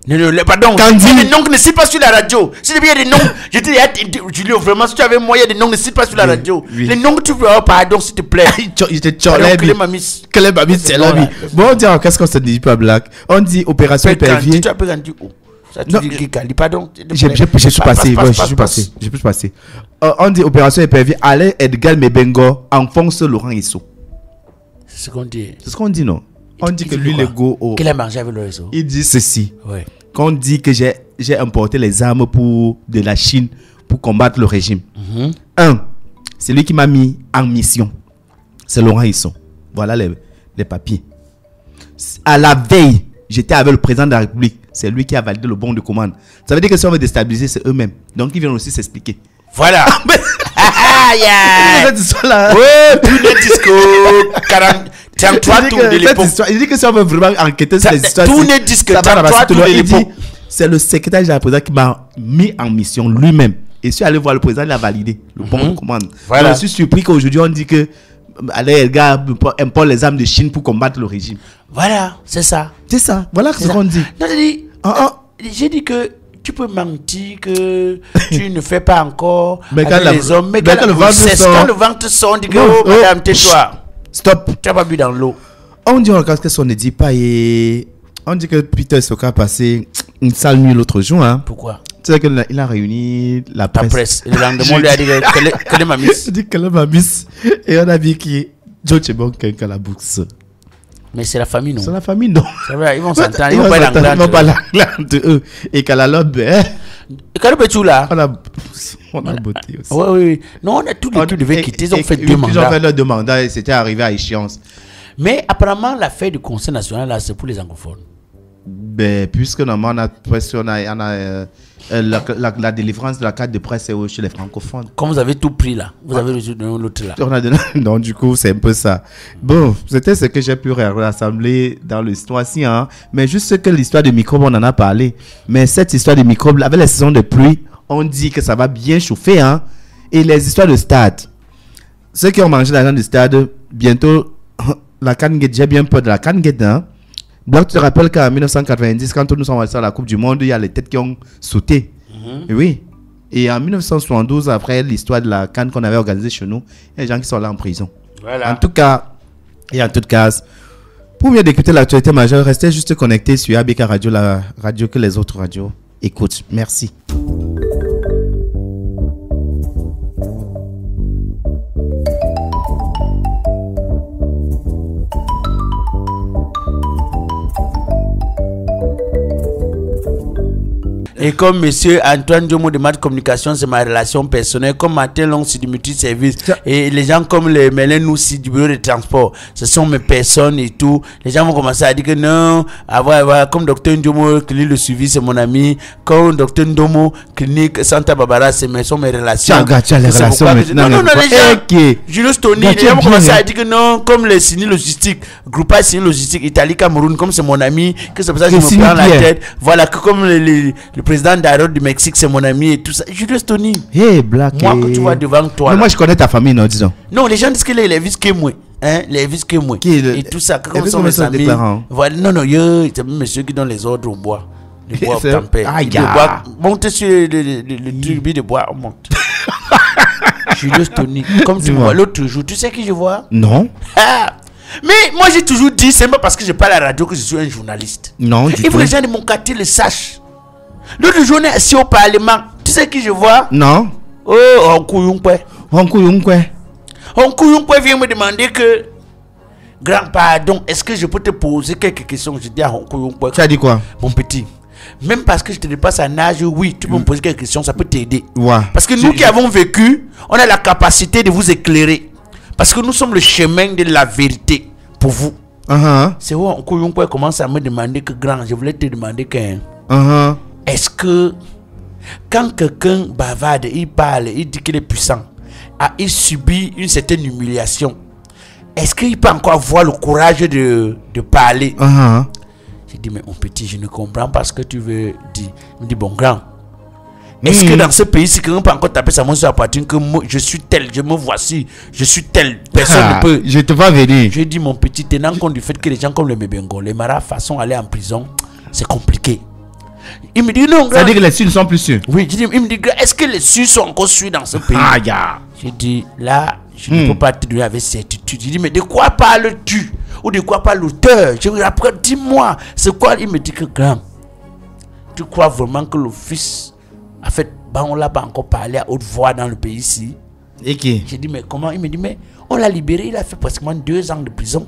[SPEAKER 5] Non, pardon.
[SPEAKER 2] Candy.
[SPEAKER 5] Il y a des noms qui ne citent pas sur la radio. Si il y a des noms, je te dis, Julio, vraiment, si tu avais moyen, des noms ne citent pas sur la radio. Les noms que tu veux, pardon, s'il te plaît.
[SPEAKER 2] Il te Clémamis, c'est l'ami. Bon, on dit, qu'est-ce qu'on se dit pas black? On dit opération hypervie.
[SPEAKER 5] Tu as pas dit où?
[SPEAKER 2] Non,
[SPEAKER 5] pardon.
[SPEAKER 2] Je suis passé. On dit opération hypervie. Alain Edgar Mebengo enfonce Laurent Isso.
[SPEAKER 5] C'est ce qu'on dit.
[SPEAKER 2] C'est ce qu'on dit, non? On dit que lui, le go.
[SPEAKER 5] Qu'il a mangé avec Laurent Isso.
[SPEAKER 2] Il dit ceci.
[SPEAKER 5] Ouais.
[SPEAKER 2] Qu'on dit que j'ai importé les armes de la Chine pour combattre le régime. C'est lui qui m'a mis en mission. C'est Laurent Isso. Voilà les papiers. À la veille, j'étais avec le président de la République. C'est lui qui a validé le bon de commande. Ça veut dire que si on veut déstabiliser, c'est eux-mêmes. Donc ils viennent aussi s'expliquer.
[SPEAKER 5] Voilà.
[SPEAKER 2] Cette histoire-là.
[SPEAKER 5] Ouais, tout le disco. 33 tours de l'époque.
[SPEAKER 2] Il dit que si on veut vraiment enquêter sur les histoires,
[SPEAKER 5] tout le disque 33 tours de l'époque.
[SPEAKER 2] C'est le secrétaire de la présidence qui m'a mis en mission lui-même. Et je suis allé voir le président, il a validé le bon de commande. Voilà. Je suis surpris qu'aujourd'hui on dit que les gars importent les armes de Chine pour combattre le régime.
[SPEAKER 5] Voilà, c'est ça.
[SPEAKER 2] C'est ça. Voilà ce qu'on dit.
[SPEAKER 5] Non, j'ai dit que tu peux mentir que tu ne fais pas encore avec les hommes. Mais quand le ventre sort, on dit que oh, madame, tais-toi.
[SPEAKER 2] Stop.
[SPEAKER 5] Tu n'as pas bu dans l'eau.
[SPEAKER 2] On dit encore que ça ne dit pas et on dit que Peter Soka a passé une sale nuit l'autre jour. Hein.
[SPEAKER 5] Pourquoi?
[SPEAKER 2] Tu sais qu'il a réuni la presse.
[SPEAKER 5] Et le lendemain, on lui a dit qu'elle est ma miss.
[SPEAKER 2] Il dit qu'elle est ma miss. Et on a vu qui est Joe Chebon qui a la bourse.
[SPEAKER 5] Mais c'est la famille, non?
[SPEAKER 2] C'est la famille, non?
[SPEAKER 5] C'est vrai, ils vont s'entendre. Ils vont pas l'anglais
[SPEAKER 2] entre eux. Et qu'à la lobe.
[SPEAKER 5] Et quand le là?
[SPEAKER 2] On a beauté aussi.
[SPEAKER 5] Oui. Non, on a tous les deux devait quitter. Ils ont fait 2 mandats.
[SPEAKER 2] Ils ont fait leurs 2 mandats et c'était arrivé à échéance.
[SPEAKER 5] Mais apparemment, l'affaire du Conseil national, là, c'est pour les anglophones.
[SPEAKER 2] Ben, puisque normalement, la délivrance de la carte de presse est chez les francophones.
[SPEAKER 5] Comme vous avez tout pris là, vous avez reçu l'autre là.
[SPEAKER 2] Non, du coup, c'est un peu ça. Bon, c'était ce que j'ai pu rassembler dans l'histoire-ci. Hein. Mais juste que l'histoire des microbes, on en a parlé. Mais cette histoire des microbes, avec les saisons de pluie, on dit que ça va bien chauffer. Hein. Et les histoires de stade. Ceux qui ont mangé l'argent du stade, bientôt, la canne-guette, j'ai bien peur de la canne-guette. Hein. Donc, tu te rappelles qu'en 1990, quand nous sommes allés à la Coupe du Monde, il y a les têtes qui ont sauté. Oui. Et en 1972, après l'histoire de la CAN qu'on avait organisée chez nous, il y a des gens qui sont là en prison. Voilà. En tout cas, et en tout cas, pour mieux écouter l'actualité majeure, restez juste connectés sur ABK Radio, la radio que les autres radios écoutent. Merci.
[SPEAKER 5] Et comme monsieur Antoine Diomo de Mat Communication, c'est ma relation personnelle. Comme Martin Long, c'est du multi-service. Et les gens comme les Mélène aussi du bureau de transport, ce sont mes personnes et tout. Les gens vont commencer à dire que non, comme docteur Diomo, clinique le suivi, c'est mon ami. Comme docteur Ndomo, clinique Santa Barbara, sont mes relations.
[SPEAKER 2] Tu as les relations maintenant.
[SPEAKER 5] Non, les gens. Julius Tony, les gens vont commencer à dire que non, comme les Sini Logistique, Groupa Sini Logistique, Italie, Cameroun, comme c'est mon ami, que c'est pour ça que je me prends la tête. Voilà, que comme le président d'Aéro du Mexique, c'est mon ami et tout ça. Julius Tony.
[SPEAKER 2] Hey, Black.
[SPEAKER 5] Moi, que tu vois devant toi.
[SPEAKER 2] Mais moi, je connais ta famille, non, disons.
[SPEAKER 5] Non, les gens disent que les vis que moi. Hein, les vis que moi. Et tout ça. Comme sont mes amis. Voilà, non, c'est un monsieur qui donne les ordres au bois. Le bois au tempère. Le bois. Monte sur le turbine de bois, on monte. Julius Tony. Comme tu vois l'autre jour, tu sais qui je vois?
[SPEAKER 2] Non.
[SPEAKER 5] Mais moi, j'ai toujours dit, c'est pas parce que je parle à la radio que je suis un journaliste.
[SPEAKER 2] Non, du tout.
[SPEAKER 5] Il faut que les gens de mon quartier le sachent. L'autre jour, on est assis au Parlement. Tu sais qui je vois?
[SPEAKER 2] Non.
[SPEAKER 5] Oh, Onkouyunkwe.
[SPEAKER 2] Onkouyunkwe.
[SPEAKER 5] Onkouyunkwe vient me demander que, grand pardon, est-ce que je peux te poser quelques questions? Je dis à Onkouyunkwe.
[SPEAKER 2] Tu as dit quoi?
[SPEAKER 5] Mon petit, même parce que je te dépasse en âge, oui, tu peux me poser quelques questions, ça peut t'aider.
[SPEAKER 2] Ouais.
[SPEAKER 5] Parce que nous qui avons vécu, on a la capacité de vous éclairer. Parce que nous sommes le chemin de la vérité pour vous. C'est où Onkouyunkwe commence à me demander que, grand, je voulais te demander que... Est-ce que quand quelqu'un bavarde, il parle, il dit qu'il est puissant, il subit une certaine humiliation, est-ce qu'il peut encore avoir le courage de parler? J'ai dit, mais mon petit, je ne comprends pas ce que tu veux dire. Il me dit, bon, grand, est-ce que dans ce pays, si quelqu'un peut encore taper sa main sur la poitrine, que moi, je suis tel, je me voici, je suis tel, personne ne peut.
[SPEAKER 2] Je te vois venir.
[SPEAKER 5] Je dis, mon petit, tenant compte du fait que les gens comme le Mebengo, les Mara, façon aller en prison, c'est compliqué. Il me dit non,
[SPEAKER 2] ça veut dire que les Suisses ne sont plus sûrs.
[SPEAKER 5] Oui, il me dit, est-ce que les Suisses sont encore sûrs dans ce pays? J'ai dit, là, je ne peux pas te donner avec certitude. Il dit, mais de quoi parles-tu? Ou de quoi parle l'auteur? Je lui apprends, dis-moi, c'est quoi? Il me dit que, grand, tu crois vraiment que le fils, en fait, on l'a pas encore parlé à haute voix dans le pays ici?
[SPEAKER 2] Et qui?
[SPEAKER 5] J'ai dit, mais comment? Il me dit, mais on l'a libéré, il a fait pratiquement 2 ans de prison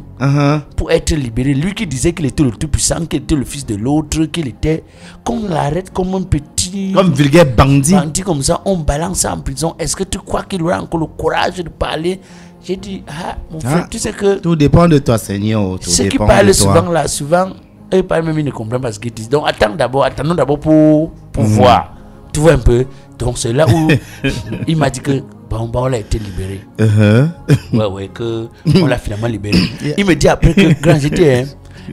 [SPEAKER 5] pour être libéré. Lui qui disait qu'il était le tout puissant, qu'il était le fils de l'autre, qu'il était... Qu'on l'arrête comme un petit...
[SPEAKER 2] Comme vulgaire bandit.
[SPEAKER 5] Bandit comme ça, on balance ça en prison. Est-ce que tu crois qu'il aura encore le courage de parler? J'ai dit, mon frère, tu sais que...
[SPEAKER 2] Tout dépend de toi, Seigneur.
[SPEAKER 5] Ceux qui parlent souvent là, souvent, eux parlent même, ils ne comprennent pas ce qu'ils disent. Donc attendons d'abord pour voir. Tu vois un peu. Donc c'est là où il m'a dit que on l'a été libéré. Ouais, que on l'a finalement libéré. Il me dit après que, grand, j'ai dit,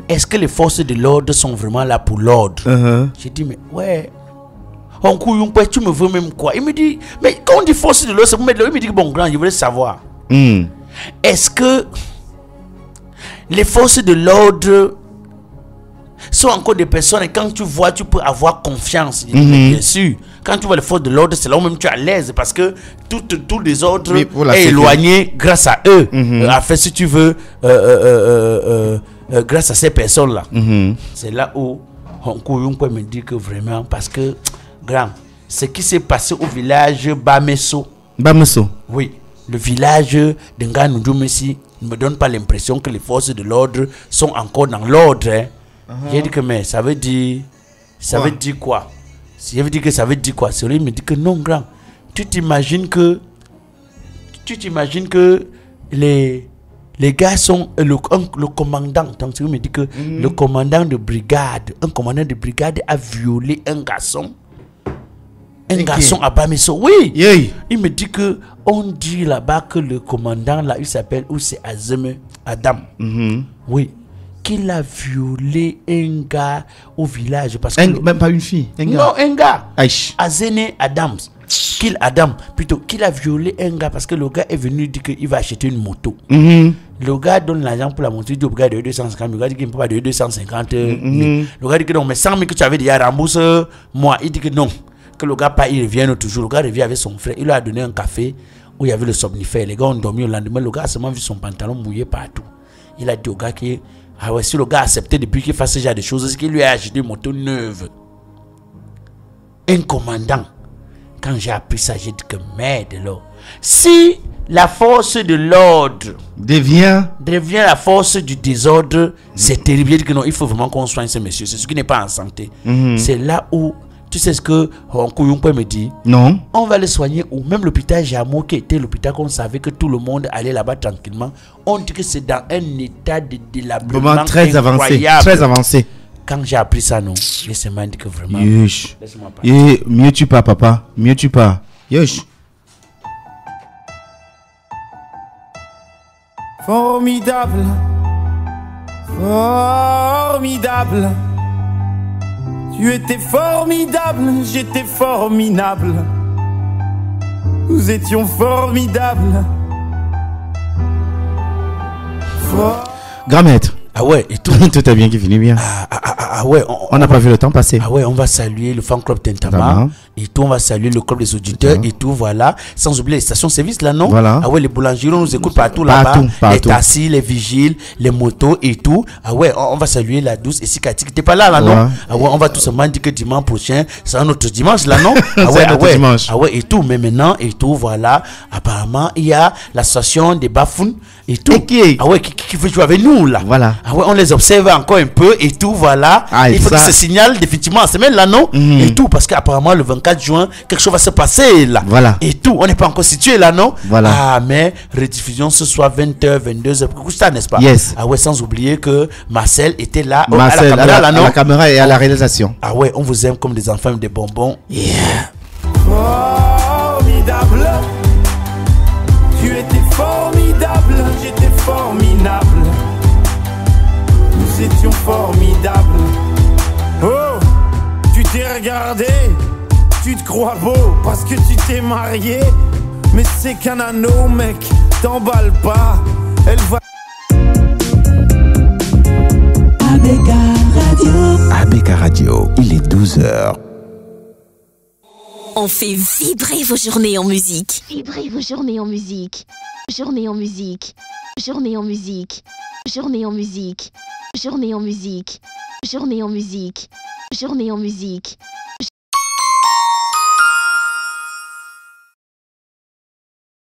[SPEAKER 5] est-ce que les forces de l'ordre sont vraiment là pour l'ordre? J'ai dit, mais ouais. Tu me veux même quoi? Il me dit, mais quand on dit forces de l'ordre, c'est pour mettre l'ordre. Il me dit, bon, grand, je voulais savoir. Est-ce que les forces de l'ordre sont encore des personnes et quand tu vois, tu peux avoir confiance? Bien sûr. Quand tu vois les forces de l'ordre, c'est là où même tu es à l'aise parce que tout les autres est éloigné grâce à eux. En fait, si tu veux, grâce à ces personnes-là. C'est là où Onkouyunkwe me dit que vraiment, parce que, grand, ce qui s'est passé au village Bameso.
[SPEAKER 2] Bameso?
[SPEAKER 5] Oui. Le village de Nganoudoumessi ne me donne pas l'impression que les forces de l'ordre sont encore dans l'ordre. J'ai dit que, mais ça veut dire quoi? Je veux dire que ça veut dire quoi? C'est lui, il me dit que non, grand. Tu t'imagines que les gars sont le commandant. Donc il me dit que le commandant de brigade, un commandant de brigade a violé un garçon. Un garçon à Bameso. Oui. Il me dit que on dit là-bas que le commandant là, il s'appelle Ousse Azeme Adam. Oui. Qu'il a violé un gars au village parce que
[SPEAKER 2] même pas une fille.
[SPEAKER 5] Non, un gars. Azene Adams. Plutôt qu'il a violé un gars parce que le gars est venu dire qu'il va acheter une moto. Le gars donne l'argent pour la moto, il dit au gars de 250, le gars dit qu'il ne peut pas de 250 000. Le gars dit que non, mais 100 000 que tu avais déjà remboursé, moi, il dit que non. Que le gars pas, il revient toujours. Le gars revient avec son frère, il lui a donné un café où il y avait le somnifère. Les gars ont dormi au lendemain, le gars a seulement vu son pantalon mouillé partout. Il a dit au gars que si le gars a accepté depuis qu'il fasse ce genre de choses, c'est qu'il lui a acheté une moto neuve. Un commandant. Quand j'ai appris ça, j'ai dit que merde alors. Si la force de l'ordre devient la force du désordre, c'est terrible. J'ai dit que non, il faut vraiment qu'on soigne ce monsieur. C'est ce qui n'est pas en santé. C'est là où Tu sais ce que Kouyumpo me dit?
[SPEAKER 2] Non.
[SPEAKER 5] On va les soigner, ou même l'hôpital Jamo, qui était l'hôpital qu'on savait que tout le monde allait là-bas tranquillement. On dit que c'est dans un état de délabrement
[SPEAKER 2] très avancé. Très avancé.
[SPEAKER 5] Quand j'ai appris ça, non, laissez-moi dire que vraiment.
[SPEAKER 2] Yush. Mieux tu pas, papa. Mieux tu pas. Yush.
[SPEAKER 11] Formidable. Formidable. Tu étais formidable, j'étais formidable. Nous étions formidables.
[SPEAKER 2] Grand maître.
[SPEAKER 5] Ah ouais, et tout.
[SPEAKER 2] Tout est bien qui finit bien.
[SPEAKER 5] Ah ouais,
[SPEAKER 2] on n'a pas vu le temps passer.
[SPEAKER 5] Ah ouais, on va saluer le fan club Tentama. Et tout, on va saluer le club des auditeurs. Et tout, voilà. Sans oublier les stations-service là, non?
[SPEAKER 2] Voilà.
[SPEAKER 5] Ah ouais, les boulangeries, on nous écoute partout là-bas. Les taxis, les vigiles, les motos et tout. Ah ouais, on va saluer la douce et Sikati. T'es pas là, là, non? Ah ouais, on va tout simplement dire que dimanche prochain, c'est un autre dimanche là, non? Ah ouais, dimanche. Ah ouais, et tout. Mais maintenant, et tout, voilà. Apparemment, il y a l'association des Bafounes et tout. Ah ouais, qui veut jouer avec nous là.
[SPEAKER 2] Voilà.
[SPEAKER 5] Ah ouais, on les observe encore un peu et tout, voilà.
[SPEAKER 2] Ah,
[SPEAKER 5] il faut que ça signale définitivement en semaine là, non? Et tout, parce qu'apparemment le 24 juin, quelque chose va se passer là.
[SPEAKER 2] Voilà.
[SPEAKER 5] Et tout, on n'est pas encore situé là, non?
[SPEAKER 2] Voilà.
[SPEAKER 5] Ah, mais rediffusion ce soir 20h, 22h, ça n'est-ce pas?
[SPEAKER 2] Yes.
[SPEAKER 5] Ah ouais, sans oublier que Marcel était là,
[SPEAKER 2] Marcel,
[SPEAKER 5] à la caméra là, non?
[SPEAKER 2] À la caméra et à la réalisation.
[SPEAKER 5] Ah ouais, on vous aime comme des enfants, des bonbons.
[SPEAKER 2] Yeah.
[SPEAKER 11] Formidable. Tu étais formidable, j'étais formidable. Nous étions formidables. Oh, tu t'es regardé, tu te crois beau parce que tu t'es marié. Mais c'est qu'un anneau, mec, t'emballe pas. Elle va.
[SPEAKER 12] ABK Radio.
[SPEAKER 1] ABK Radio, il est 12h.
[SPEAKER 13] On fait vibrer vos journées en musique. Vibrer vos journées en musique. Journée en musique. Journée en musique. Journée en musique. Journée en musique. Journée en musique. Journée en musique.